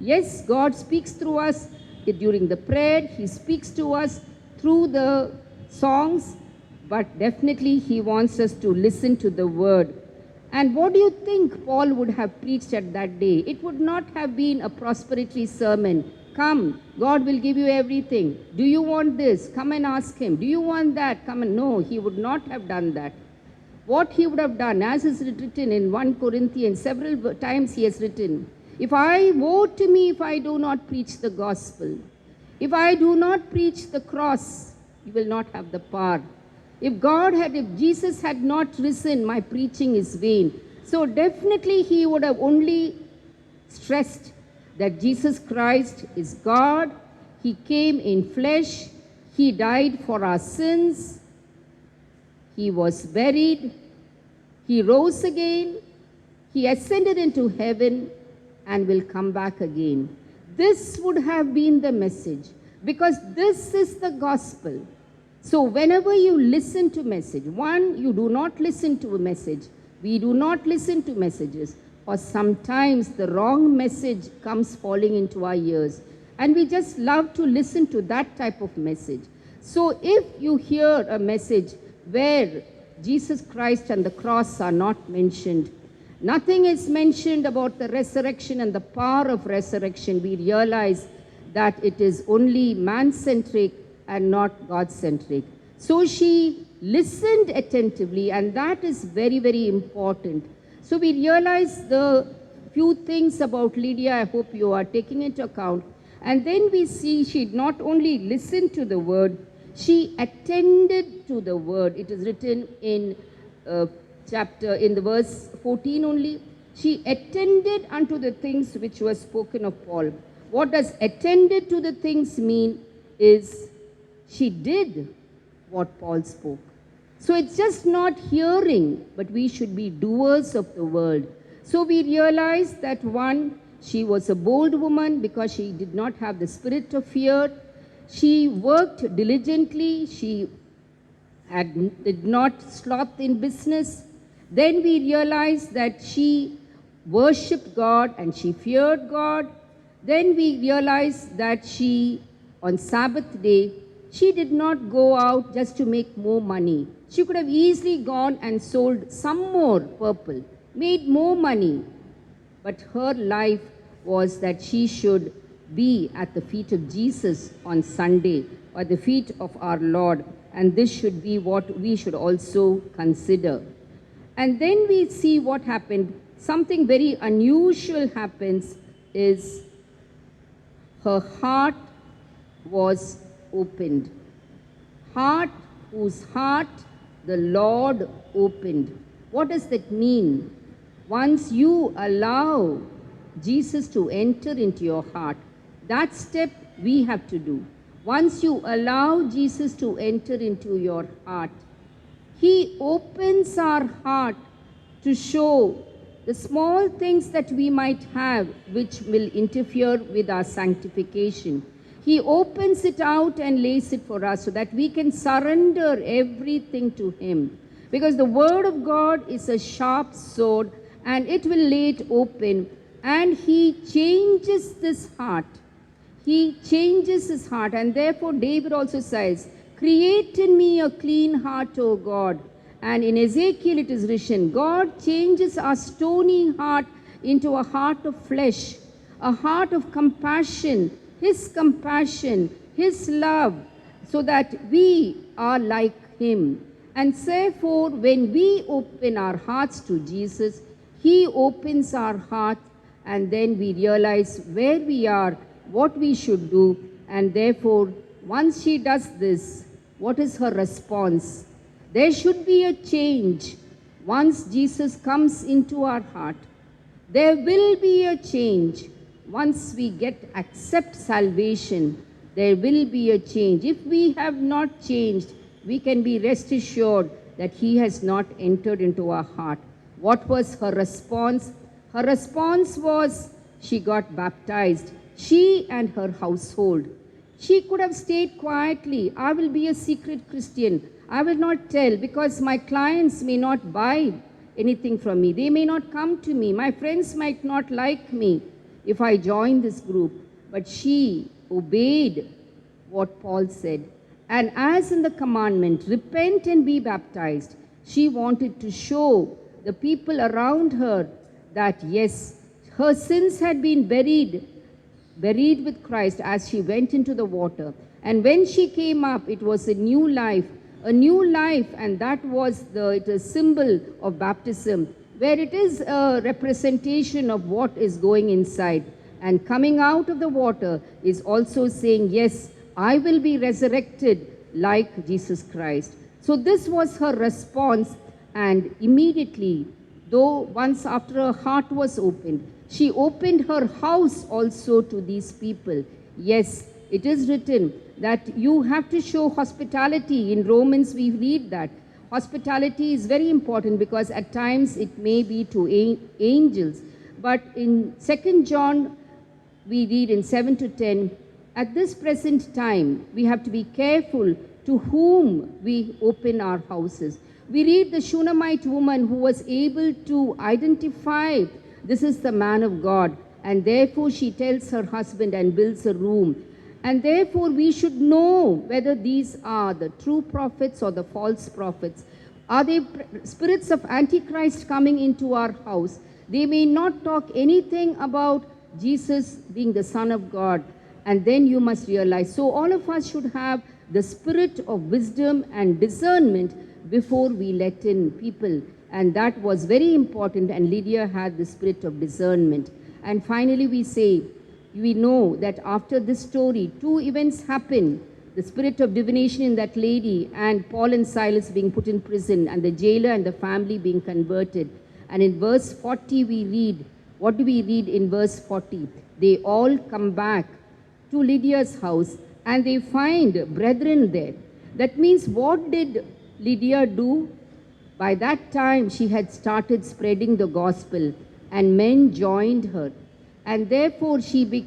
Speaker 6: Yes, God speaks through us during the prayer. He speaks to us through the songs, but definitely he wants us to listen to the word. And what do you think Paul would have preached at that day? It would not have been a prosperity sermon. Come, God will give you everything. Do you want this? Come and ask him. Do you want that? Come and no, he would not have done that. What he would have done, as is written in 1 Corinthians, several times he has written, woe to me if I do not preach the gospel. If I do not preach the cross, you will not have the power. If Jesus had not risen, my preaching is vain. So definitely he would have only stressed that Jesus Christ is God. He came in flesh. He died for our sins. He was buried. He rose again. He ascended into heaven and will come back again. This would have been the message, because this is the gospel. So whenever you listen to message, one, you do not listen to a message. We do not listen to messages. Or sometimes the wrong message comes falling into our ears. And we just love to listen to that type of message. So if you hear a message where Jesus Christ and the cross are not mentioned, nothing is mentioned about the resurrection and the power of resurrection, we realize that it is only man-centric and not God-centric. So she listened attentively, and that is very, very important. So we realize the few things about Lydia. I hope you are taking into account. And then we see she not only listened to the word, she attended to the word. It is written in in the verse 14 only. She attended unto the things which were spoken of Paul. What does attended to the things mean? Is she did what Paul spoke. So it's just not hearing, but we should be doers of the word. So we realize that one, she was a bold woman because she did not have the spirit of fear. She worked diligently. She did not sloth in business. Then we realize that she worshipped God and she feared God. Then we realize that she, on Sabbath day, she did not go out just to make more money. She could have easily gone and sold some more purple, made more money. But her life was that she should be at the feet of Jesus on Sunday, or the feet of our Lord. And this should be what we should also consider. And then we see what happened. Something very unusual happens is her heart was opened. Whose heart the Lord opened. What does that mean? Once you allow Jesus to enter into your heart, that step we have to do. Once you allow Jesus to enter into your heart, He opens our heart to show the small things that we might have which will interfere with our sanctification. He opens it out and lays it for us so that we can surrender everything to Him. Because the Word of God is a sharp sword and it will lay it open, and He changes this heart. He changes his heart, and therefore David also says, "Create in me a clean heart, O God." And in Ezekiel it is written, God changes our stony heart into a heart of flesh, a heart of compassion, His love, so that we are like Him. And therefore, when we open our hearts to Jesus, He opens our heart, and then we realize where we are, what we should do. And therefore, once she does this, what is her response? There should be a change. Once Jesus comes into our heart, there will be a change. Once we accept salvation, there will be a change. If we have not changed, we can be rest assured that He has not entered into our heart. What was her response? Her response was she got baptized. She and her household. She could have stayed quietly. I will be a secret Christian. I will not tell, because my clients may not buy anything from me. They may not come to me. My friends might not like me if I join this group. But she obeyed what Paul said. And as in the commandment, repent and be baptized, she wanted to show the people around her that yes, her sins had been buried with Christ as she went into the water. And when she came up, it was a new life, and that was it is symbol of baptism, where it is a representation of what is going inside. And coming out of the water is also saying, yes, I will be resurrected like Jesus Christ. So this was her response, and immediately, though once after her heart was opened, she opened her house also to these people. Yes, it is written that you have to show hospitality. In Romans we read that. Hospitality is very important because at times it may be to angels. But in 2 John we read in 7 to 10, at this present time we have to be careful to whom we open our houses. We read the Shunammite woman who was able to identify this is the man of God, and therefore she tells her husband and builds a room. And therefore we should know whether these are the true prophets or the false prophets. Are they spirits of Antichrist coming into our house? They may not talk anything about Jesus being the Son of God. And then you must realize, so all of us should have the spirit of wisdom and discernment before we let in people. And that was very important, and Lydia had the spirit of discernment. And finally we know that after this story, two events happen. The spirit of divination in that lady, and Paul and Silas being put in prison, and the jailer and the family being converted. And in verse 40 we read, what do we read in verse 40? They all come back to Lydia's house, and they find brethren there. That means, what did Lydia do? By that time, she had started spreading the gospel, and men joined her. And therefore, she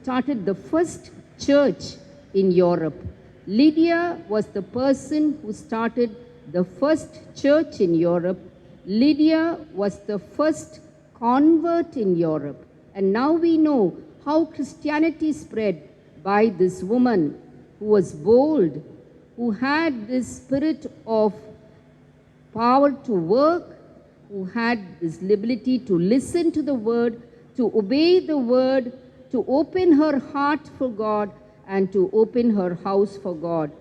Speaker 6: started the first church in Europe. Lydia was the person who started the first church in Europe. Lydia was the first convert in Europe. And now we know how Christianity spread by this woman who was bold, who had this spirit of power to work, who had this ability to listen to the word, to obey the word, to open her heart for God, and to open her house for God.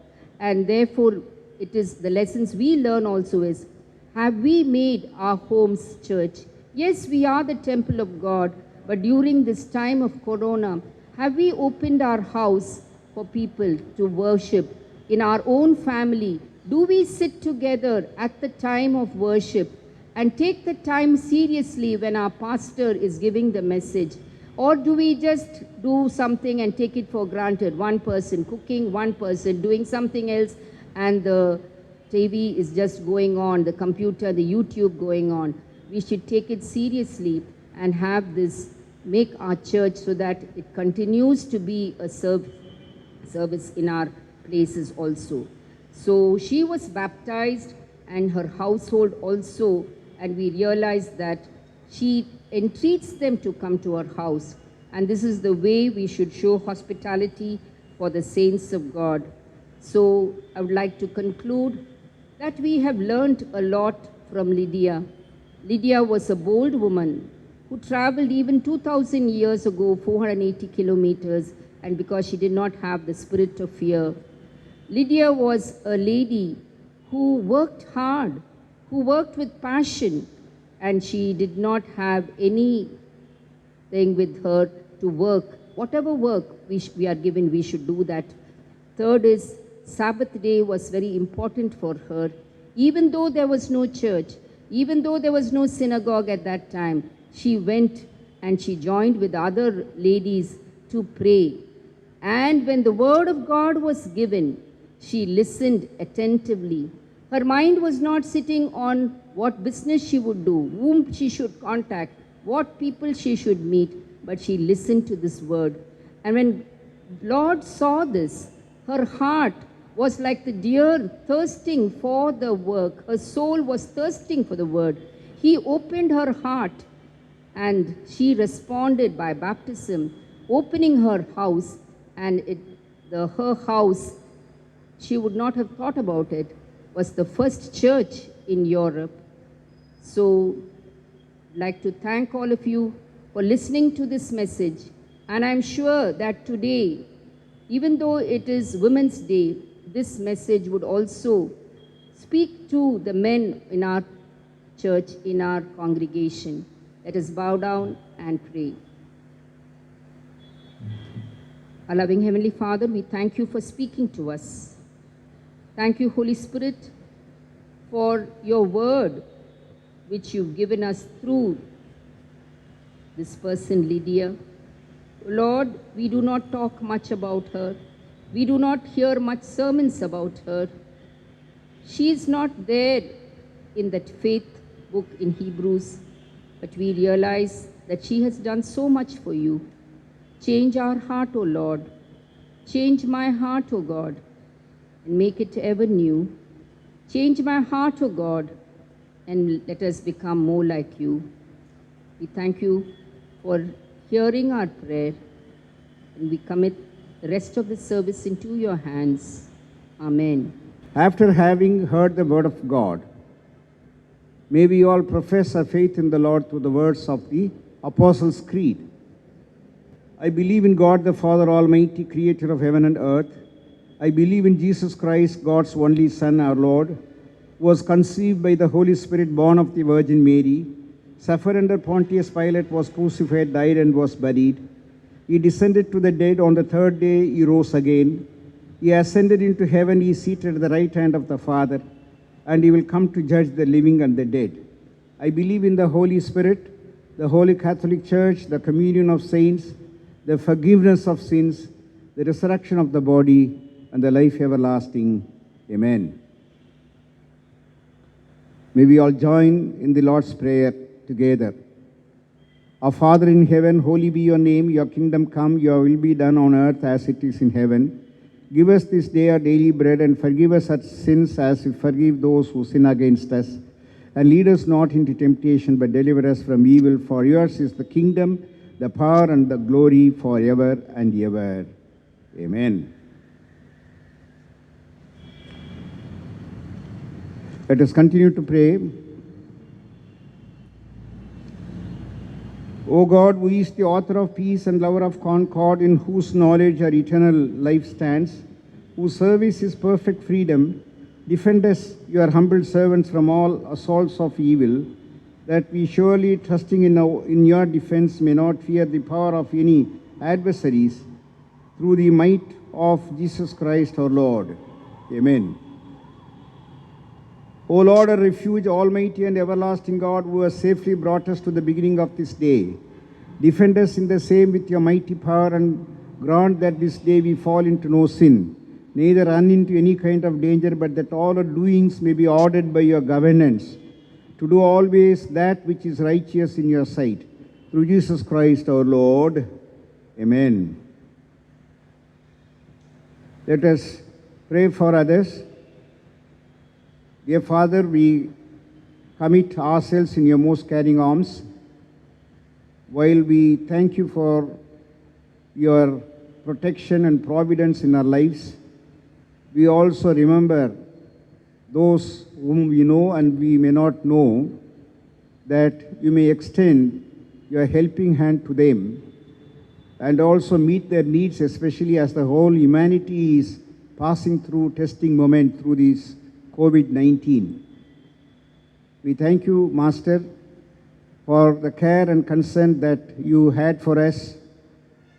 Speaker 6: And therefore, it is the lessons we learn also is, have we made our homes church? Yes, we are the temple of God, but during this time of Corona, have we opened our house for people to worship in our own family? Do we sit together at the time of worship and take the time seriously when our pastor is giving the message? Or do we just do something and take it for granted? One person cooking, one person doing something else, and the TV is just going on, the computer, the YouTube going on. We should take it seriously and have this, make our church so that it continues to be a service in our places also. So she was baptized and her household also, and we realized that she entreats them to come to her house. And this is the way we should show hospitality for the saints of God. So I would like to conclude that we have learned a lot from Lydia. Lydia was a bold woman who traveled even 2000 years ago, 480 kilometers, and because she did not have the spirit of fear. Lydia was a lady who worked hard, who worked with passion, and she did not have anything with her to work. Whatever work we are given, we should do that. Third is, Sabbath day was very important for her. Even though there was no church, even though there was no synagogue at that time, she went and she joined with other ladies to pray. And when the word of God was given, she listened attentively. Her mind was not sitting on what business she would do, whom she should contact, what people she should meet, but she listened to this word. And when Lord saw this, her heart was like the deer thirsting for the work. Her soul was thirsting for the word. He opened her heart and she responded by baptism, opening her house, and her house, she would not have thought about it, was the first church in Europe. So I'd like to thank all of you for listening to this message. And I'm sure that today, even though it is Women's Day, this message would also speak to the men in our church, in our congregation. Let us bow down and pray. Our loving Heavenly Father, we thank you for speaking to us. Thank you, Holy Spirit, for your word which you've given us through this person, Lydia. Lord, we do not talk much about her. We do not hear much sermons about her. She is not there in that faith book in Hebrews, but we realize that she has done so much for you. Change our heart, O Lord. Change my heart, O God, and make it ever new. Change my heart, O God, and let us become more like you. We thank you for hearing our prayer, and we commit the rest of the service into your hands. Amen.
Speaker 2: After having heard the word of God, may we all profess our faith in the Lord through the words of the Apostles' Creed. I believe in God the Father Almighty, creator of heaven and earth. I believe in Jesus Christ, God's only Son, our Lord, who was conceived by the Holy Spirit, born of the Virgin Mary, suffered under Pontius Pilate, was crucified, died, and was buried. He descended to the dead. On the third day he rose again. He ascended into heaven. He is seated at the right hand of the Father, and he will come to judge the living and the dead. I believe in the Holy Spirit, the Holy Catholic Church, the communion of saints, the forgiveness of sins, the resurrection of the body, and the life everlasting. Amen. May we all join in the Lord's Prayer together. Our Father in heaven, holy be your name. Your kingdom come, your will be done on earth as it is in heaven. Give us this day our daily bread, and forgive us our sins as we forgive those who sin against us. And lead us not into temptation, but deliver us from evil. For yours is the kingdom, the power, and the glory forever and ever. Amen. Let us continue to pray. O God, who is the author of peace and lover of concord, in whose knowledge our eternal life stands, whose service is perfect freedom, defend us, your humble servants, from all assaults of evil, that we surely, trusting in your defense, may not fear the power of any adversaries, through the might of Jesus Christ our Lord. Amen. O Lord, our refuge, almighty and everlasting God, who has safely brought us to the beginning of this day, defend us in the same with your mighty power, and grant that this day we fall into no sin. neither run into any kind of danger, but that all our doings may be ordered by your governance, to do always that which is righteous in your sight. Through Jesus Christ our Lord. Amen. Let us pray for others. Dear Father, we commit ourselves in your most caring arms. While we thank you for your protection and providence in our lives, we also remember those whom we know and we may not know, that you may extend your helping hand to them and also meet their needs, especially as the whole humanity is passing through testing moment through this COVID-19. We thank you, Master, for the care and concern that you had for us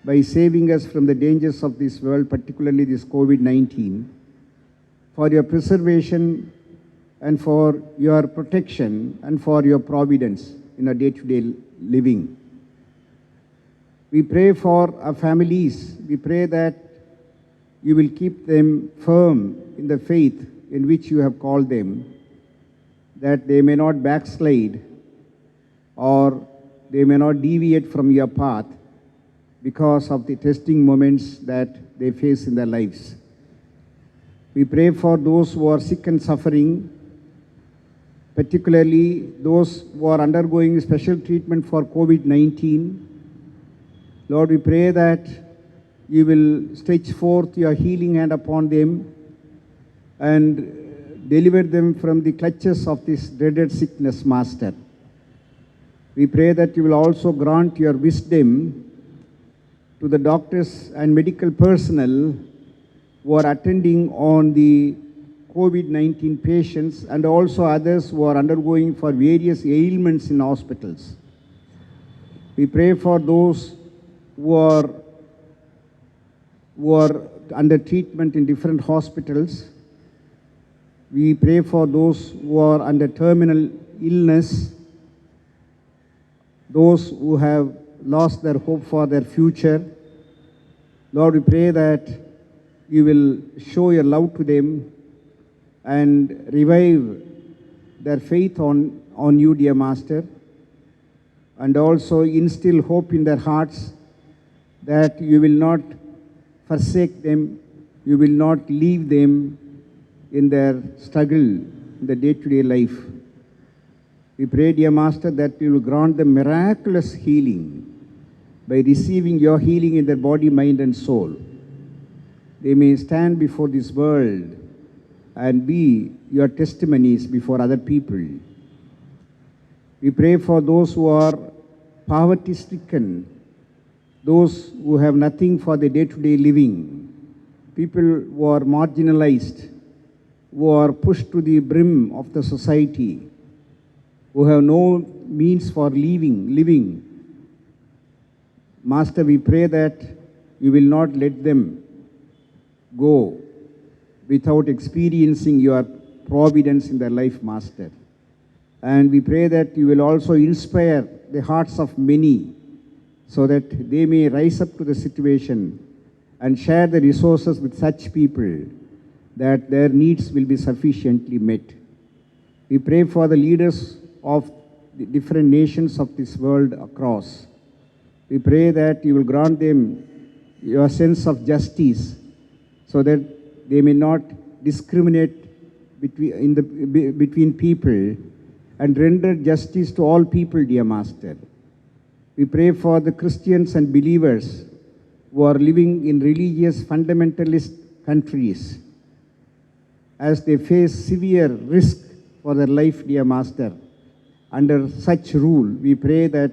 Speaker 2: by saving us from the dangers of this world, particularly this COVID-19, for your preservation and for your protection and for your providence in our day-to-day living. We pray for our families. We pray that you will keep them firm in the faith in which you have called them, that they may not backslide or they may not deviate from your path because of the testing moments that they face in their lives. We pray for those who are sick and suffering, particularly those who are undergoing special treatment for COVID-19. Lord, we pray that you will stretch forth your healing hand upon them and deliver them from the clutches of this dreaded sickness, Master. We pray that you will also grant your wisdom to the doctors and medical personnel who are attending on the COVID-19 patients and also others who are undergoing for various ailments in hospitals. We pray for those who are under treatment in different hospitals. We pray for those who are under terminal illness, those who have lost their hope for their future. Lord, we pray that you will show your love to them and revive their faith on you, dear Master, and also instill hope in their hearts that you will not forsake them, you will not leave them in their struggle in the day-to-day life. We pray, dear Master, that you will grant them miraculous healing by receiving your healing in their body, mind, and soul. They may stand before this world and be your testimonies before other people. We pray for those who are poverty-stricken, those who have nothing for the day-to-day living, people who are marginalized, who are pushed to the brim of the society, who have no means for living. Master, we pray that you will not let them go without experiencing your providence in their life, Master. And we pray that you will also inspire the hearts of many so that they may rise up to the situation and share the resources with such people that their needs will be sufficiently met. We pray for the leaders of the different nations of this world across. We pray that you will grant them your sense of justice so that they may not discriminate between people and render justice to all people, dear Master. We pray for the Christians and believers who are living in religious fundamentalist countries as they face severe risk for their life, dear Master. Under such rule, we pray that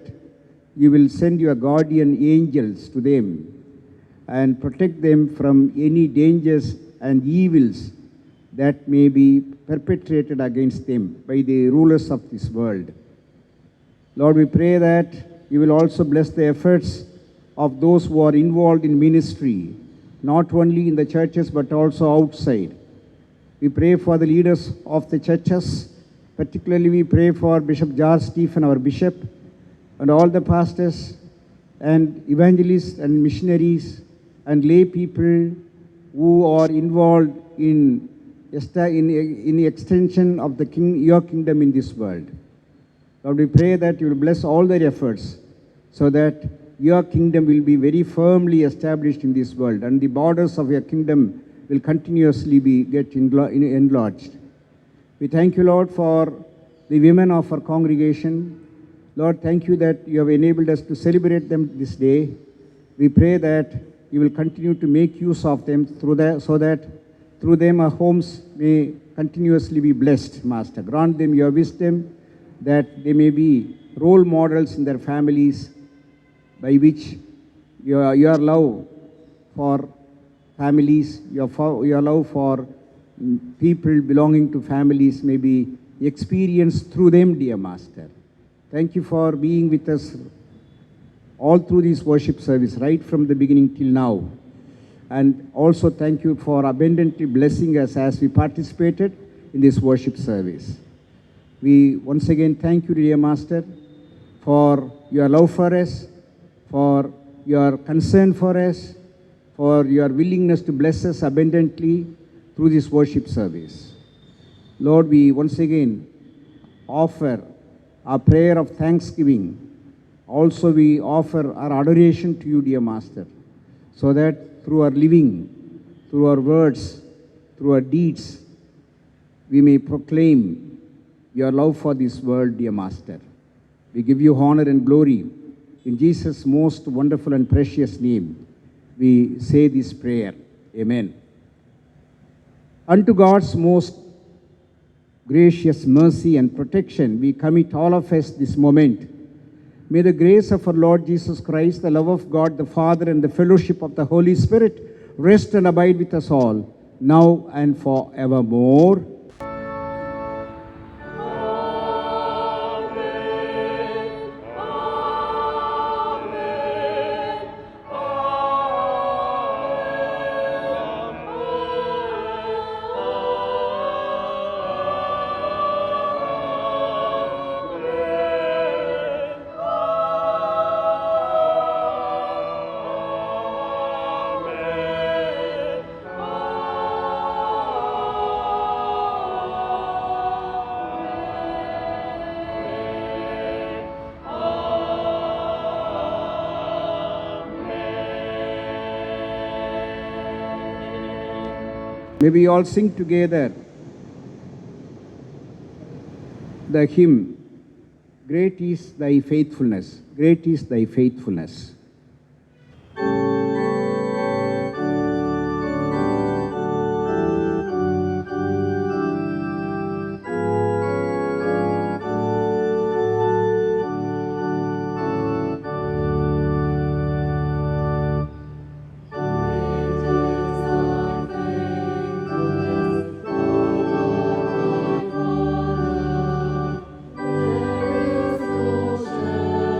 Speaker 2: you will send your guardian angels to them and protect them from any dangers and evils that may be perpetrated against them by the rulers of this world. Lord, we pray that you will also bless the efforts of those who are involved in ministry, not only in the churches but also outside. We pray for the leaders of the churches, particularly we pray for Bishop George Stephen, our bishop, and all the pastors and evangelists and missionaries and lay people who are involved in the extension of your kingdom in this world. Lord, we pray that you will bless all their efforts so that your kingdom will be very firmly established in this world, and the borders of your kingdom will continuously get enlarged. We thank you, Lord, for the women of our congregation. Lord, thank you that you have enabled us to celebrate them this day. We pray that you will continue to make use of them so that through them our homes may continuously be blessed, Master. Grant them your wisdom, that they may be role models in their families, by which your love for families, your love for people belonging to families may be experienced through them, dear Master. Thank you for being with us all through this worship service, right from the beginning till now. And also thank you for abundantly blessing us as we participated in this worship service. We once again thank you, dear Master, for your love for us, for your concern for us, for your willingness to bless us abundantly through this worship service. Lord, we once again offer our prayer of thanksgiving. Also, we offer our adoration to you, dear Master, so that through our living, through our words, through our deeds, we may proclaim your love for this world, dear Master. We give you honor and glory. In Jesus' most wonderful and precious name, we say this prayer. Amen. Unto God's most gracious mercy and protection, we commit all of us this moment. May the grace of our Lord Jesus Christ, the love of God the Father, and the fellowship of the Holy Spirit rest and abide with us all, now and forevermore. May we all sing together the hymn, Great is thy faithfulness, great is thy faithfulness.
Speaker 5: There is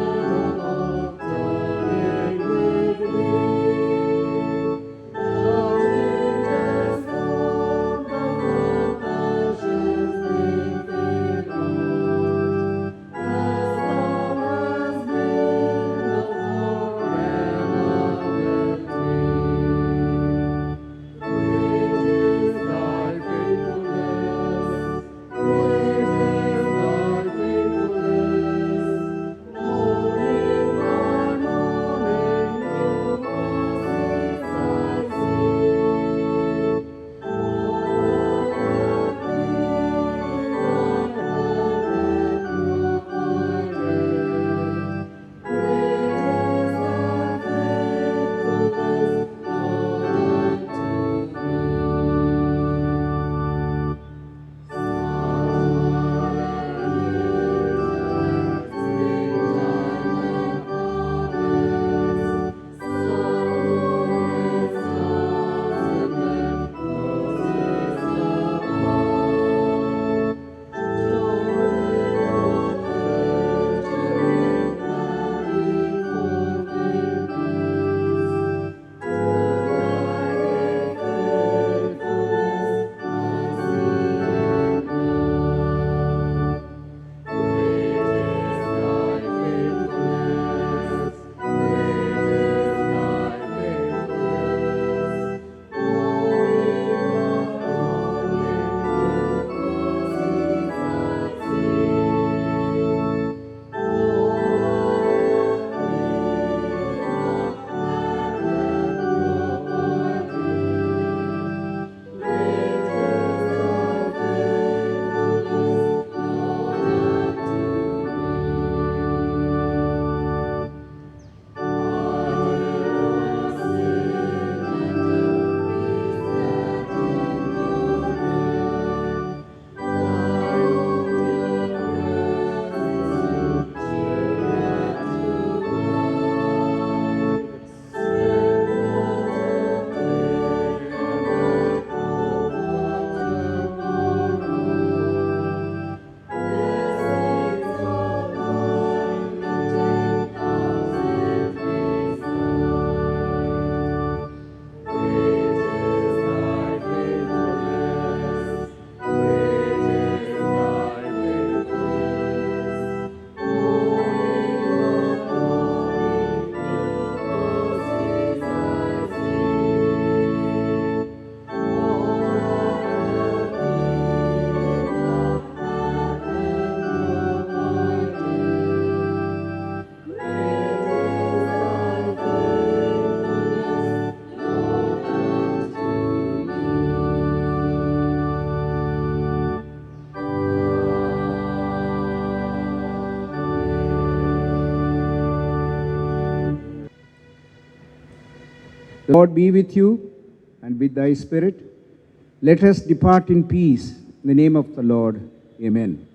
Speaker 5: no shadow of turning with thee.
Speaker 2: The Lord be with you and with thy spirit. Let us depart in peace. In the name of the Lord. Amen.